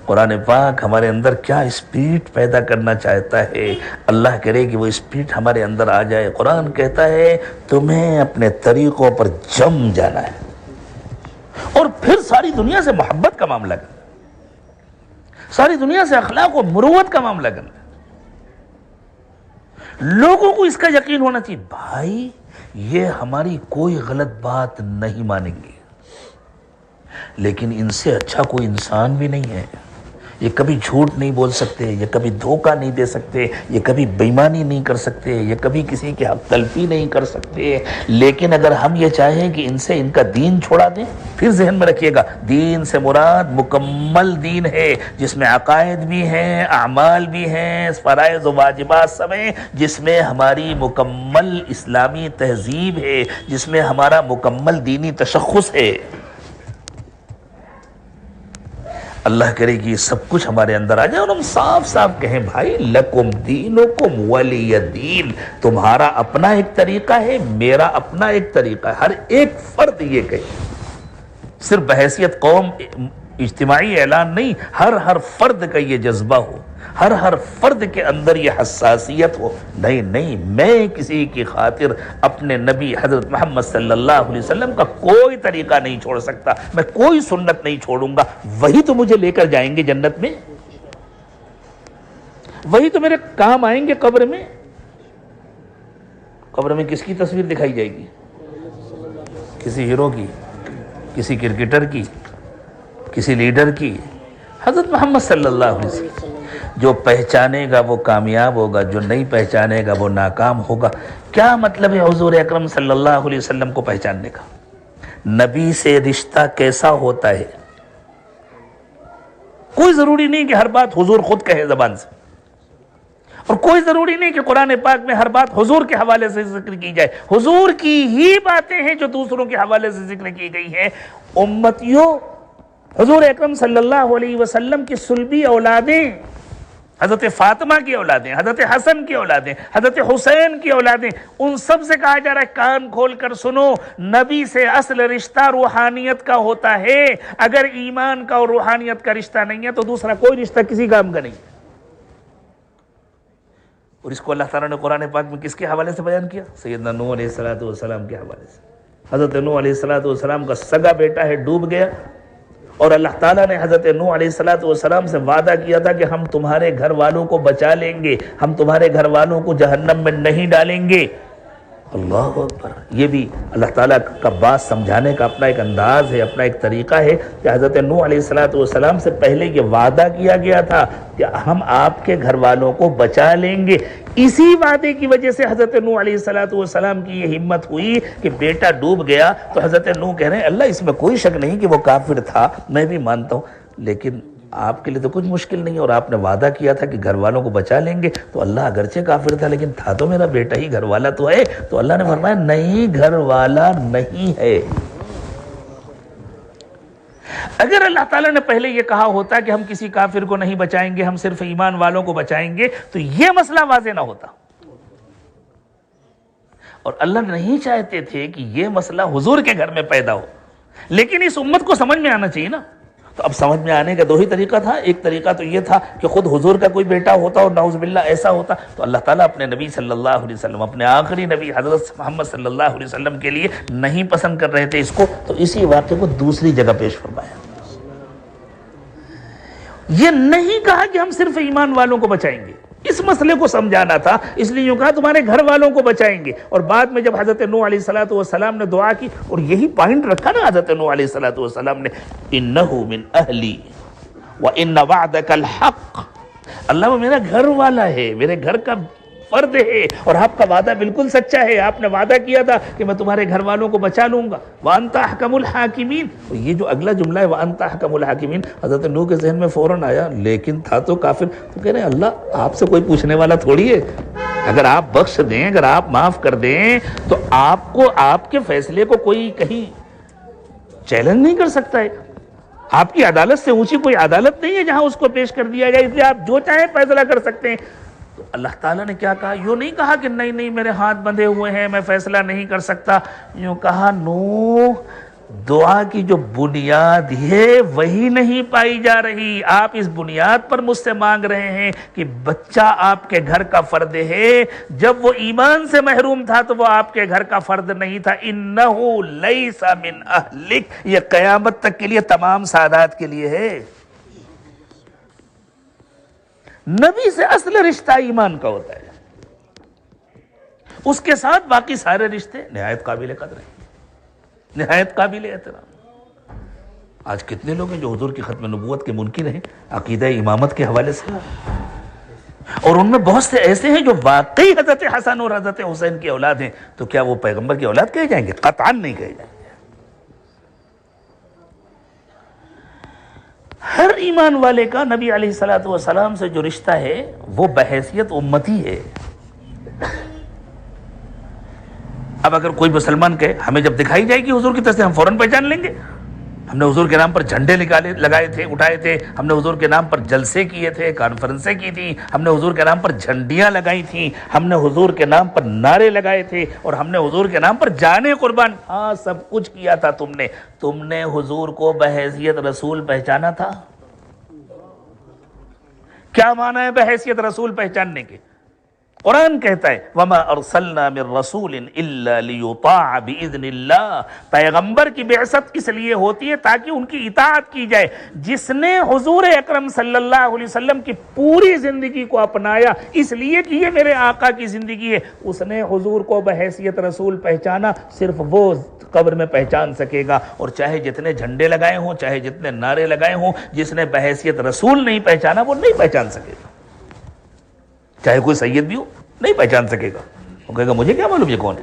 قرآن پاک ہمارے اندر کیا اسپرٹ پیدا کرنا چاہتا ہے، اللہ کرے کہ وہ اسپرٹ ہمارے اندر آ جائے۔ قرآن کہتا ہے تمہیں اپنے طریقوں پر جم جانا ہے، اور پھر ساری دنیا سے محبت کا معاملہ کرنا، ساری دنیا سے اخلاق و مروت کا معاملہ کرنا۔ لوگوں کو اس کا یقین ہونا چاہیے، بھائی یہ ہماری کوئی غلط بات نہیں مانیں گے، لیکن ان سے اچھا کوئی انسان بھی نہیں ہے۔ یہ کبھی جھوٹ نہیں بول سکتے، یہ کبھی دھوکہ نہیں دے سکتے، یہ کبھی بےایمانی نہیں کر سکتے، یہ کبھی کسی کے حق تلفی نہیں کر سکتے۔ لیکن اگر ہم یہ چاہیں کہ ان سے ان کا دین چھوڑا دیں، پھر ذہن میں رکھیے گا دین سے مراد مکمل دین ہے، جس میں عقائد بھی ہیں، اعمال بھی ہیں، فرائض و واجبات سب ہیں، جس میں ہماری مکمل اسلامی تہذیب ہے، جس میں ہمارا مکمل دینی تشخص ہے۔ اللہ کرے کہ یہ سب کچھ ہمارے اندر آ جائے اور ہم صاف صاف کہیں بھائی لکم دینکم ولی دین، تمہارا اپنا ایک طریقہ ہے، میرا اپنا ایک طریقہ ہے۔ ہر ایک فرد یہ کہے، صرف بحیثیت قوم اجتماعی اعلان نہیں، ہر فرد کا یہ جذبہ ہو، ہر فرد کے اندر یہ حساسیت ہو، نہیں میں کسی کی خاطر اپنے نبی حضرت محمد صلی اللہ علیہ وسلم کا کوئی طریقہ نہیں چھوڑ سکتا، میں کوئی سنت نہیں چھوڑوں گا، وہی تو مجھے لے کر جائیں گے جنت میں، وہی تو میرے کام آئیں گے قبر میں۔ قبر میں کس کی تصویر دکھائی جائے گی؟ کسی ہیرو کی، کسی کرکٹر کی، کسی لیڈر کی؟ حضرت محمد صلی اللہ علیہ وسلم۔ جو پہچانے گا وہ کامیاب ہوگا، جو نہیں پہچانے گا وہ ناکام ہوگا۔ کیا مطلب ہے حضور اکرم صلی اللہ علیہ وسلم کو پہچاننے کا؟ نبی سے رشتہ کیسا ہوتا ہے؟ کوئی ضروری نہیں کہ ہر بات حضور خود کہے زبان سے، اور کوئی ضروری نہیں کہ قرآن پاک میں ہر بات حضور کے حوالے سے ذکر کی جائے، حضور کی ہی باتیں ہیں جو دوسروں کے حوالے سے ذکر کی گئی ہیں۔ امتیوں، حضور اکرم صلی اللہ علیہ وسلم کی صلبی اولادیں، حضرت فاطمہ کی اولادیں، حضرت حسن کی اولادیں، حضرت حسین کی اولادیں، ان سب سے کہا جا رہا ہے کان کھول کر سنو، نبی سے اصل رشتہ روحانیت کا ہوتا ہے۔ اگر ایمان کا اور روحانیت کا رشتہ نہیں ہے تو دوسرا کوئی رشتہ کسی کام کا نہیں ہے۔ اور اس کو اللہ تعالیٰ نے قرآن پاک میں کس کے حوالے سے بیان کیا؟ سیدنا نوح علیہ السلام کے حوالے سے۔ حضرت نوح علیہ السلام کا سگا بیٹا ہے، ڈوب گیا، اور اللہ تعالیٰ نے حضرت نوح علیہ السلام سے وعدہ کیا تھا کہ ہم تمہارے گھر والوں کو بچا لیں گے، ہم تمہارے گھر والوں کو جہنم میں نہیں ڈالیں گے۔ اللہ اکبر! یہ بھی اللہ تعالیٰ کا بات سمجھانے کا اپنا ایک انداز ہے، اپنا ایک طریقہ ہے کہ حضرت نوح علیہ السلام سے پہلے یہ وعدہ کیا گیا تھا کہ ہم آپ کے گھر والوں کو بچا لیں گے۔ اسی وعدے کی وجہ سے حضرت نوح علیہ السلام کی یہ ہمت ہوئی کہ بیٹا ڈوب گیا تو حضرت نوح کہہ رہے ہیں اللہ اس میں کوئی شک نہیں کہ وہ کافر تھا، میں بھی مانتا ہوں، لیکن آپ کے لیے تو کچھ مشکل نہیں، اور آپ نے وعدہ کیا تھا کہ گھر والوں کو بچا لیں گے، تو اللہ اگرچہ کافر تھا لیکن تھا تو میرا بیٹا ہی، گھر والا تو ہے۔ تو اللہ نے فرمایا نہیں، گھر والا نہیں ہے۔ اگر اللہ تعالیٰ نے پہلے یہ کہا ہوتا کہ ہم کسی کافر کو نہیں بچائیں گے، ہم صرف ایمان والوں کو بچائیں گے، تو یہ مسئلہ واضح نہ ہوتا، اور اللہ نہیں چاہتے تھے کہ یہ مسئلہ حضور کے گھر میں پیدا ہو، لیکن اس امت کو سمجھ میں آنا چاہیے نا۔ تو اب سمجھ میں آنے کا دو ہی طریقہ تھا، ایک طریقہ تو یہ تھا کہ خود حضور کا کوئی بیٹا ہوتا اور نعوذ باللہ ایسا ہوتا، تو اللہ تعالیٰ اپنے نبی صلی اللہ علیہ وسلم، اپنے آخری نبی حضرت محمد صلی اللہ علیہ وسلم کے لیے نہیں پسند کر رہے تھے اس کو، تو اسی واقعے کو دوسری جگہ پیش فرمایا۔ یہ نہیں کہا کہ ہم صرف ایمان والوں کو بچائیں گے، اس مسئلے کو سمجھانا تھا، اس لیے یوں کہا تمہارے گھر والوں کو بچائیں گے۔ اور بعد میں جب حضرت نوح علیہ السلام نے دعا کی، اور یہی پوائنٹ رکھا نا حضرت نوح علیہ السلام نے، انہو من اہلی وان وعدک الحق، اللہ وہ میرا گھر والا ہے، میرے گھر کا فرد ہے، اور آپ کا وعدہ بالکل سچا ہے، آپ نے وعدہ کیا تھا کہ میں تمہارے گھر والوں کو بچا لوں گا، وانت احکم الحاکمین۔ اور یہ جو اگلا جملہ ہے وانت احکم الحاکمین، حضرت نوح کے ذہن میں فوراً آیا لیکن تھا تو کافر، تو کہہ رہے ہیں اللہ آپ سے کوئی پوچھنے والا تھوڑی ہے، اگر آپ بخش دیں، اگر آپ معاف کر دیں تو آپ کو، آپ کے فیصلے کو کوئی کہیں چیلنج نہیں کر سکتا ہے. آپ کی عدالت سے اونچی کوئی عدالت نہیں ہے جہاں اس کو پیش کر دیا جائے، اس لیے آپ جو چاہیں فیصلہ کر سکتے ہیں. تو اللہ تعالیٰ نے کیا کہا؟ یوں نہیں کہا کہ نہیں نہیں میرے ہاتھ بندھے ہوئے ہیں میں فیصلہ نہیں کر سکتا. یوں کہا نوح، دعا کی جو بنیاد ہے وہی نہیں پائی جا رہی. آپ اس بنیاد پر مجھ سے مانگ رہے ہیں کہ بچہ آپ کے گھر کا فرد ہے. جب وہ ایمان سے محروم تھا تو وہ آپ کے گھر کا فرد نہیں تھا. انہو لیس من اہلک، یہ قیامت تک کے لیے تمام سعادات کے لیے ہے. نبی سے اصل رشتہ ایمان کا ہوتا ہے، اس کے ساتھ باقی سارے رشتے نہایت قابل قدر ہیں، نہایت قابل احترام. آج کتنے لوگ ہیں جو حضور کی ختم نبوت کے منکر ہیں عقیدہ امامت کے حوالے سے، اور ان میں بہت سے ایسے ہیں جو واقعی حضرت حسن اور حضرت حسین کی اولاد ہیں. تو کیا وہ پیغمبر کی اولاد کہے جائیں گے؟ قطعاً نہیں کہے جائیں گے. ہر ایمان والے کا نبی علیہ الصلوۃ والسلام سے جو رشتہ ہے وہ بحیثیت امتی ہے. اب اگر کوئی مسلمان کہے ہمیں جب دکھائی جائے گی حضور کی تصویر ہم فوراً پہچان لیں گے. ہم نے حضور کے نام پر جھنڈے لگائے تھے، اٹھائے تھے، ہم نے حضور کے نام پر جلسے کیے تھے، کانفرنسیں کی تھی، ہم نے حضور کے نام پر جھنڈیاں لگائی تھیں، ہم نے حضور کے نام پر نعرے لگائے تھے، اور ہم نے حضور کے نام پر جانیں قربان. ہاں سب کچھ کیا تھا. تم نے حضور کو بحیثیت رسول پہچانا تھا؟ کیا معنی ہے بحیثیت رسول پہچاننے کے؟ قرآن کہتا ہے وَمَا أَرْسَلْنَا مِن رَسُولٍ إِلَّا لِيُطَاعَ بِإِذْنِ اللَّهِ. پیغمبر کی بعثت اس لیے ہوتی ہے تاکہ ان کی اطاعت کی جائے. جس نے حضور اکرم صلی اللہ علیہ وسلم کی پوری زندگی کو اپنایا اس لیے کہ یہ میرے آقا کی زندگی ہے، اس نے حضور کو بحیثیت رسول پہچانا. صرف وہ قبر میں پہچان سکے گا. اور چاہے جتنے جھنڈے لگائے ہوں، چاہے جتنے نعرے لگائے ہوں، جس نے بحیثیت رسول نہیں پہچانا وہ نہیں پہچان سکے گا. چاہے کوئی سید بھی ہو نہیں پہچان سکے گا. وہ کہے گا مجھے کیا معلوم یہ کون ہے.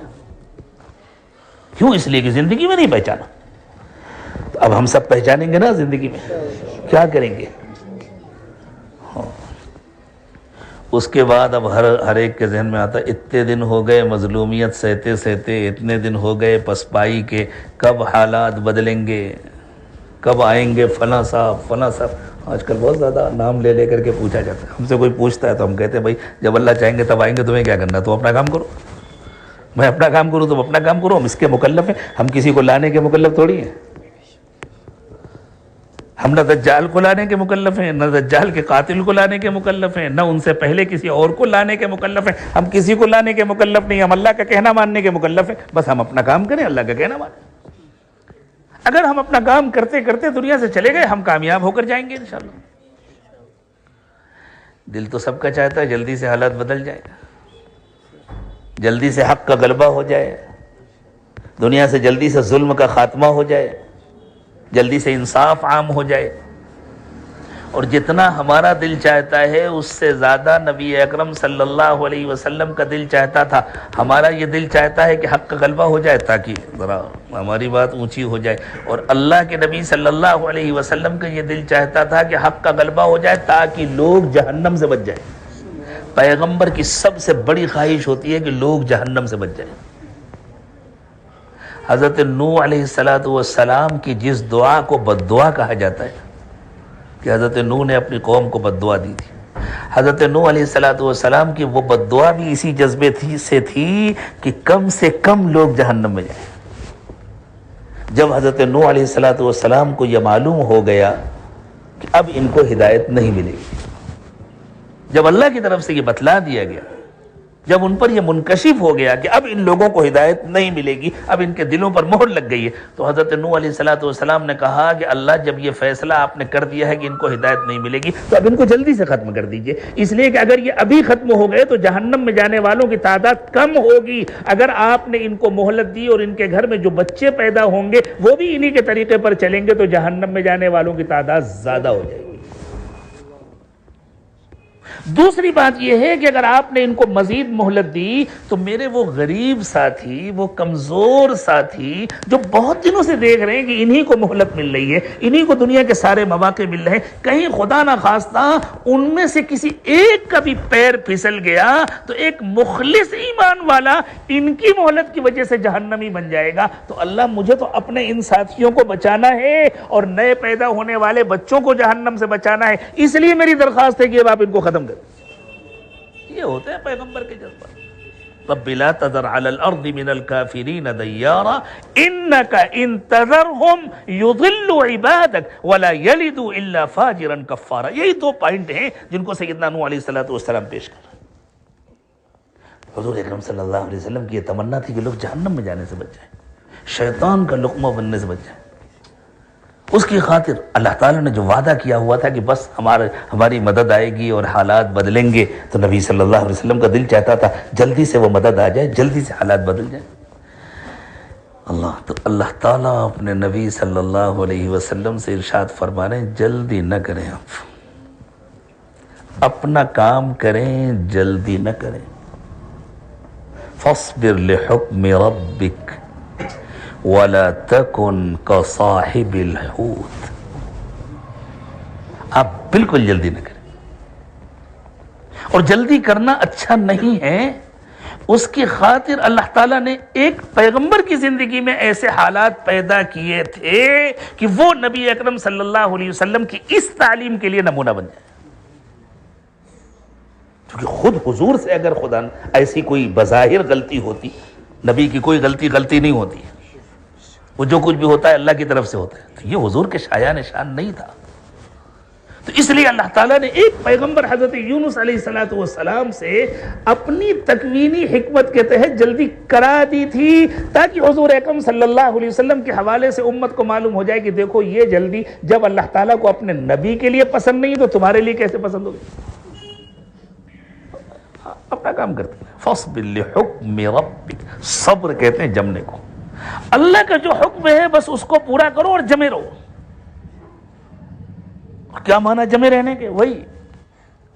کیوں؟ اس لیے کہ زندگی میں نہیں پہچانا. تو اب ہم سب پہچانیں گے نا زندگی میں، کیا کریں گے؟ اس کے بعد اب ہر ایک کے ذہن میں آتا ہے اتنے دن ہو گئے مظلومیت سہتے سہتے، اتنے دن ہو گئے پسپائی کے، کب حالات بدلیں گے، کب آئیں گے فلاں صاحب فلاں صاحب. آج کل بہت زیادہ نام لے کر کے پوچھا جاتا ہے. ہم سے کوئی پوچھتا ہے تو ہم کہتے ہیں بھائی جب اللہ چاہیں گے تب آئیں گے، تمہیں کیا کرنا، تم اپنا کام کرو. میں اپنا کام کروں، تم اپنا کام کرو. ہم اس کے مکلف ہیں، ہم کسی کو لانے کے مکلف تھوڑی ہیں. ہم نہ دجال کو لانے کے مکلف ہیں، نہ دجال کے قاتل کو لانے کے مکلف ہیں، نہ ان سے پہلے کسی اور کو لانے کے مکلف ہیں. ہم کسی کو لانے کے مکلف نہیں، ہم اللہ کا کہنا ماننے کے مکلف ہیں. بس ہم اپنا کام کریں، اللہ کا کہنا مانیں. اگر ہم اپنا کام کرتے کرتے دنیا سے چلے گئے ہم کامیاب ہو کر جائیں گے انشاءاللہ. دل تو سب کا چاہتا ہے جلدی سے حالات بدل جائے، جلدی سے حق کا غلبہ ہو جائے، دنیا سے جلدی سے ظلم کا خاتمہ ہو جائے، جلدی سے انصاف عام ہو جائے. اور جتنا ہمارا دل چاہتا ہے اس سے زیادہ نبی اکرم صلی اللہ علیہ وسلم کا دل چاہتا تھا. ہمارا یہ دل چاہتا ہے کہ حق کا غلبہ ہو جائے تاکہ ذرا ہماری بات اونچی ہو جائے. اور اللہ کے نبی صلی اللہ علیہ وسلم کا یہ دل چاہتا تھا کہ حق کا غلبہ ہو جائے تاکہ لوگ جہنم سے بچ جائیں. پیغمبر کی سب سے بڑی خواہش ہوتی ہے کہ لوگ جہنم سے بچ جائیں. حضرت نوح علیہ السلام کی جس دعا کو بد دعا کہا جاتا ہے کہ حضرت نوح نے اپنی قوم کو بد دعا دی تھی. حضرت نوح علیہ السلام کی وہ بد دعا بھی اسی جذبے سے تھی کہ کم سے کم لوگ جہنم میں جائیں. جب حضرت نوح علیہ السلام کو یہ معلوم ہو گیا کہ اب ان کو ہدایت نہیں ملے گی، جب اللہ کی طرف سے یہ بتلا دیا گیا، جب ان پر یہ منکشف ہو گیا کہ اب ان لوگوں کو ہدایت نہیں ملے گی، اب ان کے دلوں پر مہر لگ گئی ہے، تو حضرت نوح علیہ السلام نے کہا کہ اللہ جب یہ فیصلہ آپ نے کر دیا ہے کہ ان کو ہدایت نہیں ملے گی تو اب ان کو جلدی سے ختم کر دیجئے. اس لیے کہ اگر یہ ابھی ختم ہو گئے تو جہنم میں جانے والوں کی تعداد کم ہوگی. اگر آپ نے ان کو مہلت دی اور ان کے گھر میں جو بچے پیدا ہوں گے وہ بھی انہی کے طریقے پر چلیں گے تو جہنم میں جانے والوں کی تعداد زیادہ ہو جائے گی. دوسری بات یہ ہے کہ اگر آپ نے ان کو مزید مہلت دی تو میرے وہ غریب ساتھی، وہ کمزور ساتھی جو بہت دنوں سے دیکھ رہے ہیں کہ انہی کو مہلت مل رہی ہے، انہی کو دنیا کے سارے مواقع مل رہے ہیں، کہیں خدا نہ خواستہ ان میں سے کسی ایک کا بھی پیر پھسل گیا تو ایک مخلص ایمان والا ان کی مہلت کی وجہ سے جہنمی بن جائے گا۔ تو اللہ مجھے تو اپنے ان ساتھیوں کو بچانا ہے اور نئے پیدا ہونے والے بچوں کو جہنم سے بچانا ہے، اس لیے میری درخواست ہے کہ اب آپ ان کو ختم کریں۔ یہ ہوتے ہیں پیغمبر کے جذبات۔ رب لا تذر على الارض من الكافرين ديارا انك ان تذرهم يضل عبادك ولا يلدوا الا فاجرا كفارا۔ یہی دو پوائنٹ ہیں جن کو سیدنا نوح علیہ السلام پیش کر رہے ہیں۔ حضور اکرم صلی اللہ علیہ وسلم کی یہ تمنا تھی کہ لوگ جہنم میں جانے سے بچ جائیں، شیطان کا لقمہ بننے سے بچ جائیں۔ اس کی خاطر اللہ تعالیٰ نے جو وعدہ کیا ہوا تھا کہ بس ہماری مدد آئے گی اور حالات بدلیں گے، تو نبی صلی اللہ علیہ وسلم کا دل چاہتا تھا جلدی سے وہ مدد آ جائے، جلدی سے حالات بدل جائیں۔ اللہ تعالیٰ اپنے نبی صلی اللہ علیہ وسلم سے ارشاد فرما رہے ہیں جلدی نہ کریں، آپ اپنا کام کریں، جلدی نہ کریں۔ فاصبر لحکم ربک وَلَا تَكُنْ كَصَاحِبِ الْحُوتِ۔ آپ بالکل جلدی نہ کریں، اور جلدی کرنا اچھا نہیں ہے۔ اس کی خاطر اللہ تعالیٰ نے ایک پیغمبر کی زندگی میں ایسے حالات پیدا کیے تھے کہ وہ نبی اکرم صلی اللہ علیہ وسلم کی اس تعلیم کے لیے نمونہ بن جائے۔ کیونکہ خود حضور سے اگر خدا ایسی کوئی بظاہر غلطی ہوتی، نبی کی کوئی غلطی نہیں ہوتی، وہ جو کچھ بھی ہوتا ہے اللہ کی طرف سے ہوتا ہے، تو یہ حضور کے شایان نشان نہیں تھا۔ تو اس لیے اللہ تعالیٰ نے ایک پیغمبر حضرت یونس علیہ السلام سے اپنی تکوینی حکمت کے تحت جلدی کرا دی تھی، تاکہ حضور اکرم صلی اللہ علیہ وسلم کے حوالے سے امت کو معلوم ہو جائے کہ دیکھو یہ جلدی جب اللہ تعالیٰ کو اپنے نبی کے لیے پسند نہیں تو تمہارے لیے کیسے پسند ہوگی۔ اپنا کام کرتے ہیں۔ فاصبر لحکم ربک، صبر کہتے ہیں جمنے کو۔ اللہ کا جو حکم ہے بس اس کو پورا کرو اور جمے رہو۔ کیا معنی جمے رہنے کے؟ وہی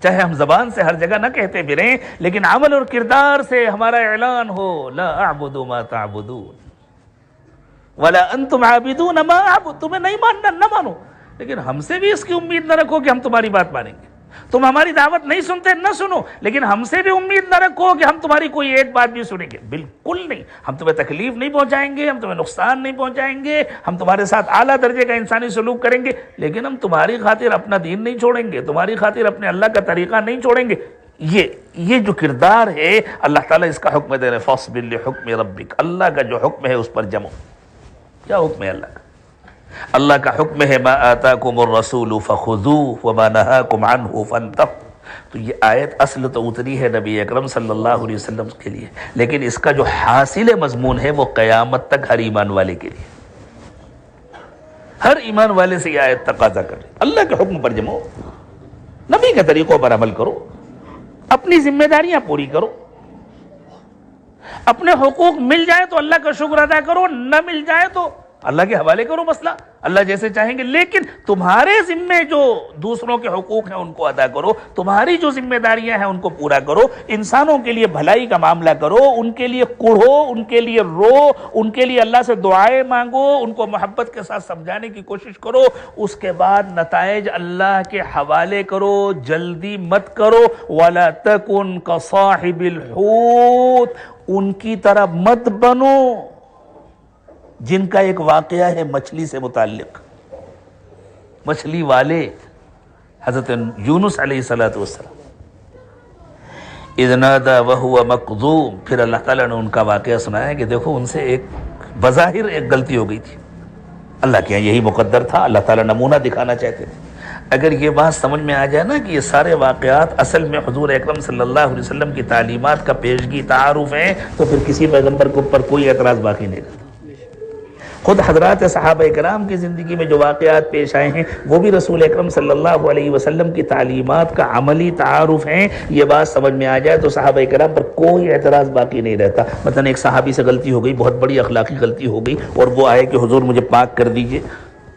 چاہے ہم زبان سے ہر جگہ نہ کہتے بھی رہیں، لیکن عمل اور کردار سے ہمارا اعلان ہو لا اعبد ما تعبدون ولا انتم عابدون ما اعبد۔ تمہیں نہیں ماننا نہ مانو، لیکن ہم سے بھی اس کی امید نہ رکھو کہ ہم تمہاری بات مانیں گے۔ تم ہماری دعوت نہیں سنتے نہ سنو، لیکن ہم سے بھی امید نہ رکھو کہ ہم تمہاری کوئی ایک بات بھی سنیں گے۔ بالکل نہیں، ہم تمہیں تکلیف نہیں پہنچائیں گے، ہم تمہیں نقصان نہیں پہنچائیں گے، ہم تمہارے ساتھ اعلیٰ درجے کا انسانی سلوک کریں گے، لیکن ہم تمہاری خاطر اپنا دین نہیں چھوڑیں گے، تمہاری خاطر اپنے اللہ کا طریقہ نہیں چھوڑیں گے۔ یہ جو کردار ہے اللہ تعالیٰ اس کا حکم دے رہے ہیں، فاصبر لحکم ربک، اللہ کا جو حکم ہے اس پر جمو۔ کیا حکم ہے اللہ کا؟ اللہ کا حکم ہے ما آتاکم الرسول فخذوہ وما نہاکم عنہ فانتہوا۔ تو یہ آیت اصل تو اتری ہے نبی اکرم صلی اللہ علیہ وسلم کے لیے، لیکن اس کا جو حاصل مضمون ہے وہ قیامت تک ہر ایمان والے کے لیے، ہر ایمان والے سے یہ آیت تقاضا کر رہی ہے۔ اللہ کے حکم پر جمو، نبی کے طریقوں پر عمل کرو، اپنی ذمہ داریاں پوری کرو، اپنے حقوق مل جائے تو اللہ کا شکر ادا کرو، نہ مل جائے تو اللہ کے حوالے کرو مسئلہ، اللہ جیسے چاہیں گے، لیکن تمہارے ذمے جو دوسروں کے حقوق ہیں ان کو ادا کرو، تمہاری جو ذمہ داریاں ہیں ان کو پورا کرو، انسانوں کے لیے بھلائی کا معاملہ کرو، ان کے لیے کڑھو، ان کے لیے رو، ان کے لیے اللہ سے دعائیں مانگو، ان کو محبت کے ساتھ سمجھانے کی کوشش کرو، اس کے بعد نتائج اللہ کے حوالے کرو، جلدی مت کرو۔ وَلَا تَكُنْ كَصَاحِبِ الْحُوتِ، ان کی طرح مت بنو جن کا ایک واقعہ ہے مچھلی سے متعلق۔ مچھلی والے حضرت یونس علیہ السلام، اذ نادى وهو مكظوم، پھر اللہ تعالیٰ نے ان کا واقعہ سنایا کہ دیکھو ان سے ایک بظاہر ایک غلطی ہو گئی تھی، اللہ کے یہاں یہی مقدر تھا، اللہ تعالیٰ نمونہ دکھانا چاہتے تھے۔ اگر یہ بات سمجھ میں آ جائے نا کہ یہ سارے واقعات اصل میں حضور اکرم صلی اللہ علیہ وسلم کی تعلیمات کا پیشگی تعارف ہیں، تو پھر کسی پیغمبر کے اوپر کوئی اعتراض باقی نہیں رہتا۔ خود حضرات صحابہ کرام کی زندگی میں جو واقعات پیش آئے ہیں وہ بھی رسول اکرم صلی اللہ علیہ وسلم کی تعلیمات کا عملی تعارف ہیں۔ یہ بات سمجھ میں آ جائے تو صحابہ کرام پر کوئی اعتراض باقی نہیں رہتا۔ مثلا ایک صحابی سے غلطی ہو گئی، بہت بڑی اخلاقی غلطی ہو گئی، اور وہ آئے کہ حضور مجھے پاک کر دیجئے،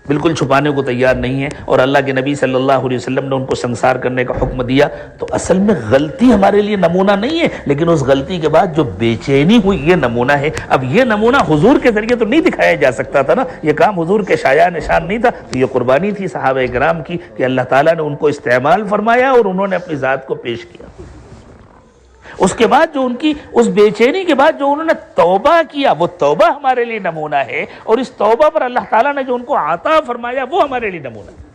بالکل چھپانے کو تیار نہیں ہے، اور اللہ کے نبی صلی اللہ علیہ وسلم نے ان کو سنسار کرنے کا حکم دیا۔ تو اصل میں غلطی ہمارے لیے نمونہ نہیں ہے، لیکن اس غلطی کے بعد جو بے چینی ہوئی یہ نمونہ ہے۔ اب یہ نمونہ حضور کے ذریعے تو نہیں دکھایا جا سکتا تھا نا، یہ کام حضور کے شایع نشان نہیں تھا، تو یہ قربانی تھی صحابہ کرام کی کہ اللہ تعالیٰ نے ان کو استعمال فرمایا اور انہوں نے اپنی ذات کو پیش کیا۔ اس کے بعد جو ان کی اس بے چینی کے بعد جو انہوں نے توبہ کیا، وہ توبہ ہمارے لیے نمونہ ہے، اور اس توبہ پر اللہ تعالیٰ نے جو ان کو عطا فرمایا وہ ہمارے لیے نمونہ ہے۔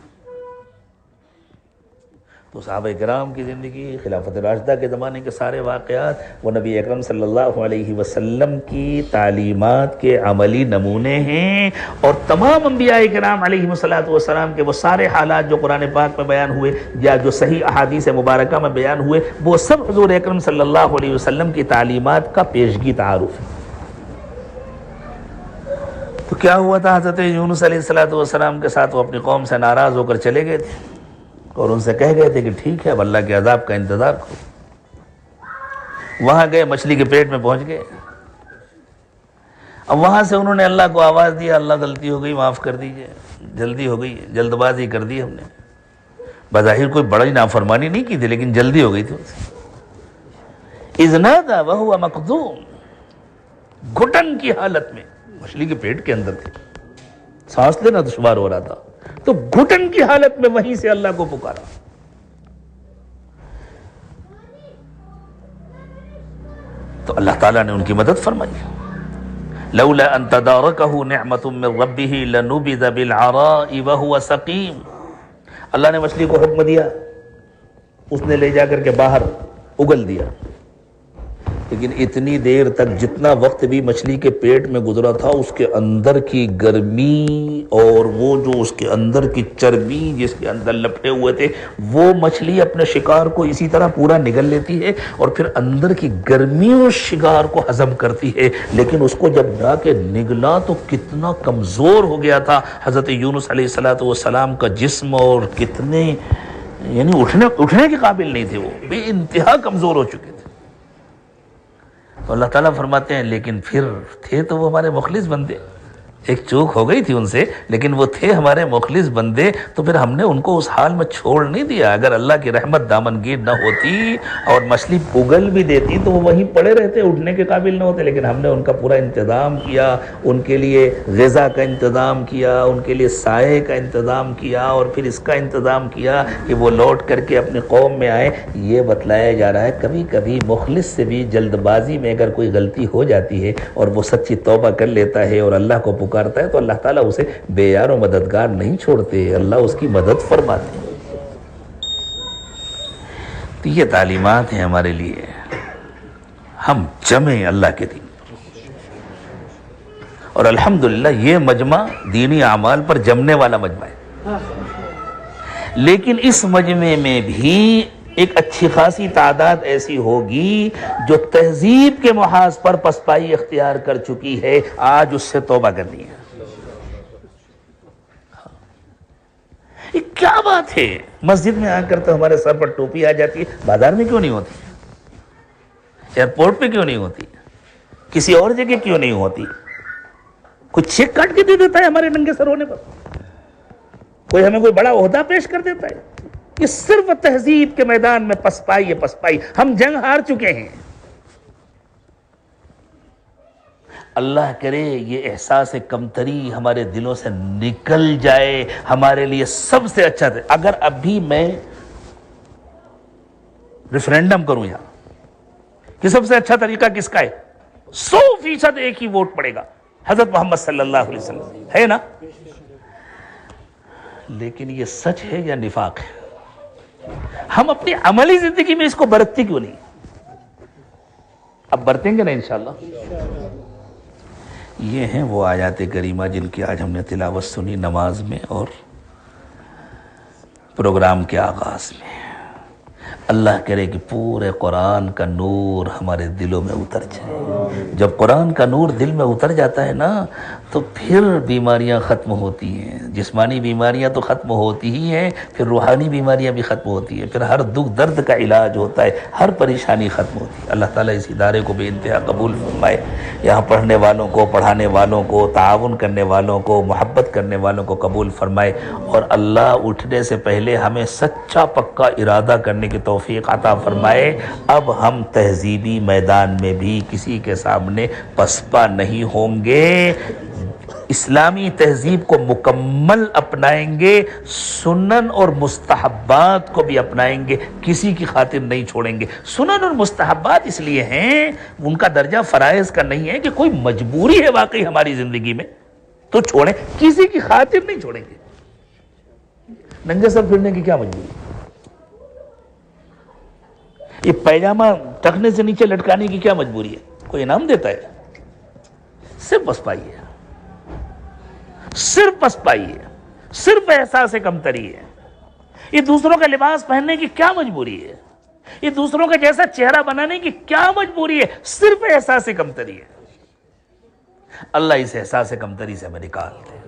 تو صحابہ کرام کی زندگی، خلافت راشدہ کے زمانے کے سارے واقعات، وہ نبی اکرم صلی اللہ علیہ وسلم کی تعلیمات کے عملی نمونے ہیں، اور تمام انبیاء کرام علیہ السلام کے وہ سارے حالات جو قرآن پاک میں بیان ہوئے یا جو صحیح احادیث مبارکہ میں بیان ہوئے، وہ سب حضور اکرم صلی اللہ علیہ وسلم کی تعلیمات کا پیشگی تعارف ہے۔ تو کیا ہوا تھا حضرت یونس علیہ السلام کے ساتھ؟ وہ اپنی قوم سے ناراض ہو کر چلے گئے تھے اور ان سے کہہ گئے تھے کہ ٹھیک ہے، اب اللہ کے عذاب کا انتظار کرو۔ وہاں گئے، مچھلی کے پیٹ میں پہنچ گئے۔ اب وہاں سے انہوں نے اللہ کو آواز دیا، اللہ غلطی ہو گئی، معاف کر دیجئے، جلدی ہو گئی، جلد بازی کر دی ہم نے۔ بظاہر کوئی بڑی نافرمانی نہیں کی تھی، لیکن جلدی ہو گئی تھی ان سے۔ اذ نادى وهو مكظوم، گھٹن کی حالت میں، مچھلی کے پیٹ کے اندر تھے، سانس لینا دشوار ہو رہا تھا، تو گھٹن کی حالت میں وہیں سے اللہ کو پکارا۔ تو اللہ تعالیٰ نے ان کی مدد فرمائی۔ لولا ان تدارکہ نعمت من ربہ لنبذ بالعراء وہو سقیم، اللہ نے مچھلی کو حکم دیا، اس نے لے جا کر کے باہر اگل دیا، لیکن اتنی دیر تک جتنا وقت بھی مچھلی کے پیٹ میں گزرا تھا، اس کے اندر کی گرمی اور وہ جو اس کے اندر کی چربی جس کے اندر لپٹے ہوئے تھے، وہ مچھلی اپنے شکار کو اسی طرح پورا نگل لیتی ہے اور پھر اندر کی گرمی اس شکار کو ہضم کرتی ہے، لیکن اس کو جب جا کے نگلا تو کتنا کمزور ہو گیا تھا حضرت یونس علیہ السلام کا جسم، اور کتنے یعنی اٹھنے کے قابل نہیں تھے، وہ بے انتہا کمزور ہو چکے تھے۔ تو اللہ تعالیٰ فرماتے ہیں لیکن پھر تھے تو وہ ہمارے مخلص بندے، ایک چوک ہو گئی تھی ان سے، لیکن وہ تھے ہمارے مخلص بندے، تو پھر ہم نے ان کو اس حال میں چھوڑ نہیں دیا۔ اگر اللہ کی رحمت دامنگیر نہ ہوتی اور مچھلی اگل بھی دیتی تو وہ وہیں پڑے رہتے، اٹھنے کے قابل نہ ہوتے، لیکن ہم نے ان کا پورا انتظام کیا، ان کے لیے غذا کا انتظام کیا، ان کے لیے سائے کا انتظام کیا، اور پھر اس کا انتظام کیا کہ وہ لوٹ کر کے اپنی قوم میں آئے۔ یہ بتلایا جا رہا ہے کبھی کبھی مخلص سے بھی جلد بازی میں اگر کوئی غلطی ہو جاتی ہے اور وہ سچی توبہ کر لیتا ہے اور اللہ کو پکارتا ہے، تو اللہ تعالیٰ اسے بے یار و مددگار نہیں چھوڑتے، اللہ اس کی مدد فرماتے ہیں۔ تو یہ تعلیمات ہیں ہمارے لیے، ہم جمیں اللہ کے دین، اور الحمدللہ یہ مجمع دینی اعمال پر جمنے والا مجمع ہے، لیکن اس مجمع میں بھی ایک اچھی خاصی تعداد ایسی ہوگی جو تہذیب کے محاذ پر پسپائی اختیار کر چکی ہے، آج اس سے توبہ کرنی ہے۔ یہ کیا بات ہے، مسجد میں آ کر تو ہمارے سر پر ٹوپی آ جاتی ہے، بازار میں کیوں نہیں ہوتی، ایئرپورٹ پہ کیوں نہیں ہوتی، کسی اور جگہ کیوں نہیں ہوتی؟ کوئی چیک کاٹ کے دے دیتا ہے ہمارے ننگے سر ہونے پر، کوئی ہمیں کوئی بڑا عہدہ پیش کر دیتا ہے؟ یہ صرف تہذیب کے میدان میں پسپائی ہے، پسپائی۔ ہم جنگ ہار چکے ہیں۔ اللہ کرے یہ احساس کمتری ہمارے دلوں سے نکل جائے۔ ہمارے لیے سب سے اچھا تھا اگر ابھی میں ریفرینڈم کروں یہاں کہ سب سے اچھا طریقہ کس کا ہے، 100% ایک ہی ووٹ پڑے گا، حضرت محمد صلی اللہ علیہ وسلم ہے نا؟ لیکن یہ سچ ہے یا نفاق ہے؟ ہم اپنی عملی زندگی میں اس کو برتتے کیوں نہیں؟ اب برتیں گے نا انشاءاللہ۔ یہ ہیں وہ آیات کریمہ جن کی آج ہم نے تلاوت سنی نماز میں اور پروگرام کے آغاز میں۔ اللہ کرے کہ پورے قرآن کا نور ہمارے دلوں میں اتر جائے۔ جب قرآن کا نور دل میں اتر جاتا ہے نا تو پھر بیماریاں ختم ہوتی ہیں، جسمانی بیماریاں تو ختم ہوتی ہی ہیں، پھر روحانی بیماریاں بھی ختم ہوتی ہیں، پھر ہر دکھ درد کا علاج ہوتا ہے، ہر پریشانی ختم ہوتی ہے۔ اللہ تعالیٰ اس ادارے کو بے انتہا قبول فرمائے، یہاں پڑھنے والوں کو، پڑھانے والوں کو، تعاون کرنے والوں کو، محبت کرنے والوں کو قبول فرمائے، اور اللہ اٹھنے سے پہلے ہمیں سچا پکا ارادہ کرنے کی توفیق عطا فرمائے۔ اب ہم تہذیبی میدان میں بھی کسی کے سامنے پسپا نہیں ہوں گے، اسلامی تہذیب کو مکمل اپنائیں گے، سنن اور مستحبات کو بھی اپنائیں گے، کسی کی خاطر نہیں چھوڑیں گے۔ سنن اور مستحبات اس لیے ہیں، ان کا درجہ فرائض کا نہیں ہے کہ کوئی مجبوری ہے واقعی ہماری زندگی میں تو چھوڑیں، کسی کی خاطر نہیں چھوڑیں گے۔ ننگے سر پھرنے کی کیا مجبوری؟ یہ پیجامہ ٹخنے سے نیچے لٹکانے کی کیا مجبوری ہے؟ کوئی انعام دیتا ہے؟ صرف پسپائی ہے، صرف پسپائی ہے، صرف احساس کمتری ہے۔ یہ دوسروں کا لباس پہننے کی کیا مجبوری ہے؟ یہ دوسروں کا جیسا چہرہ بنانے کی کیا مجبوری ہے؟ صرف احساس کمتری ہے۔ اللہ اس احساس کمتری سے ہمیں نکال دے۔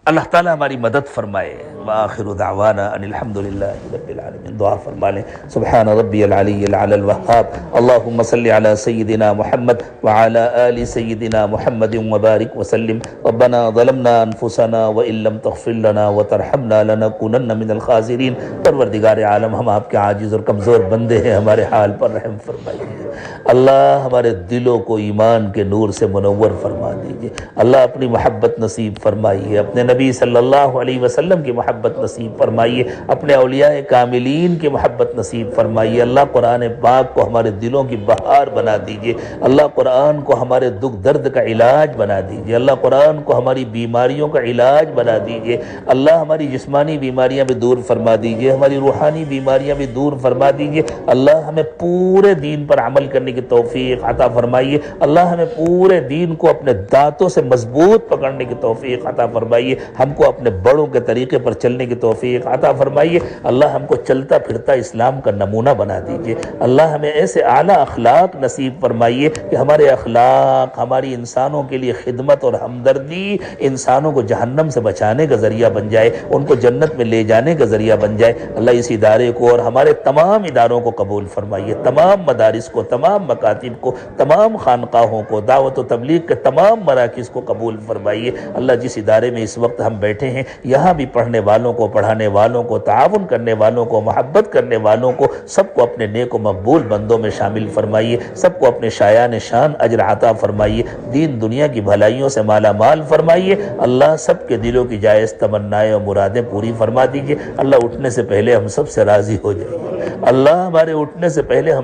اللہ تعالیٰ ہماری مدد فرمائے۔ وآخر دعوانا ان الحمدللہ رب العالمین۔ دعا فرما لیں۔ سبحان ربی العلی العلی الوہاب، اللہم صلی علی سیدنا محمد وعلی آل سیدنا محمد وبارک وسلم۔ ربنا ظلمنا انفسنا وان لم تغفر لنا وترحمنا لنکونن من الخاسرین۔ پروردگار عالم، ہم آپ کے عاجز اور کمزور بندے ہیں، ہمارے حال پر رحم فرمائیے۔ اللہ ہمارے دلوں کو ایمان کے نور سے منور فرما دیجئے۔ اللہ اپنی محبت نصیب فرمائیے، اپنے نبی صلی اللہ علیہ وسلم کی محبت نصیب فرمائیے، اپنے اولیاء کاملین کی محبت نصیب فرمائیے۔ اللہ قرآن پاک کو ہمارے دلوں کی بہار بنا دیجئے۔ اللہ قرآن کو ہمارے دکھ درد کا علاج بنا دیجئے۔ اللہ قرآن کو ہماری بیماریوں کا علاج بنا دیجئے۔ اللہ ہماری جسمانی بیماریاں بھی دور فرما دیجئے، ہماری روحانی بیماریاں بھی دور فرما دیجئے۔ اللہ ہمیں پورے دین پر عمل کرنے کی توفیق عطا فرمائیے۔ اللہ ہمیں پورے دین کو اپنے دانتوں سے مضبوط پکڑنے کی توفیق عطا فرمائیے۔ ہم کو اپنے بڑوں کے طریقے پر چلنے کی توفیق عطا فرمائیے۔ اللہ ہم کو چلتا پھرتا اسلام کا نمونہ بنا دیجئے۔ اللہ ہمیں ایسے اعلیٰ اخلاق نصیب فرمائیے کہ ہمارے اخلاق ہماری انسانوں کے لیے خدمت اور ہمدردی انسانوں کو جہنم سے بچانے کا ذریعہ بن جائے، ان کو جنت میں لے جانے کا ذریعہ بن جائے۔ اللہ اس ادارے کو اور ہمارے تمام اداروں کو قبول فرمائیے، تمام مدارس کو، تمام مکاتب کو، تمام خانقاہوں کو، دعوت و تبلیغ کے تمام مراکز کو قبول فرمائیے۔ اللہ جس ادارے میں اس وقت ہم بیٹھے ہیں، یہاں بھی پڑھنے والوں کو، پڑھانے والوں کو، تعاون کرنے والوں کو، محبت کرنے والوں کو، سب کو اپنے نیک و مقبول بندوں میں شامل فرمائیے، سب کو اپنے شایان شان اجر عطا فرمائیے، دین دنیا کی بھلائیوں سے مالا مال فرمائیے۔ اللہ سب کے دلوں کی جائز تمنائیں اور مرادیں پوری فرما دیجیے۔ اللہ اٹھنے سے پہلے ہم سب سے راضی ہو جائیے۔ اللہ ہمارے اٹھنے سے پہلے ہم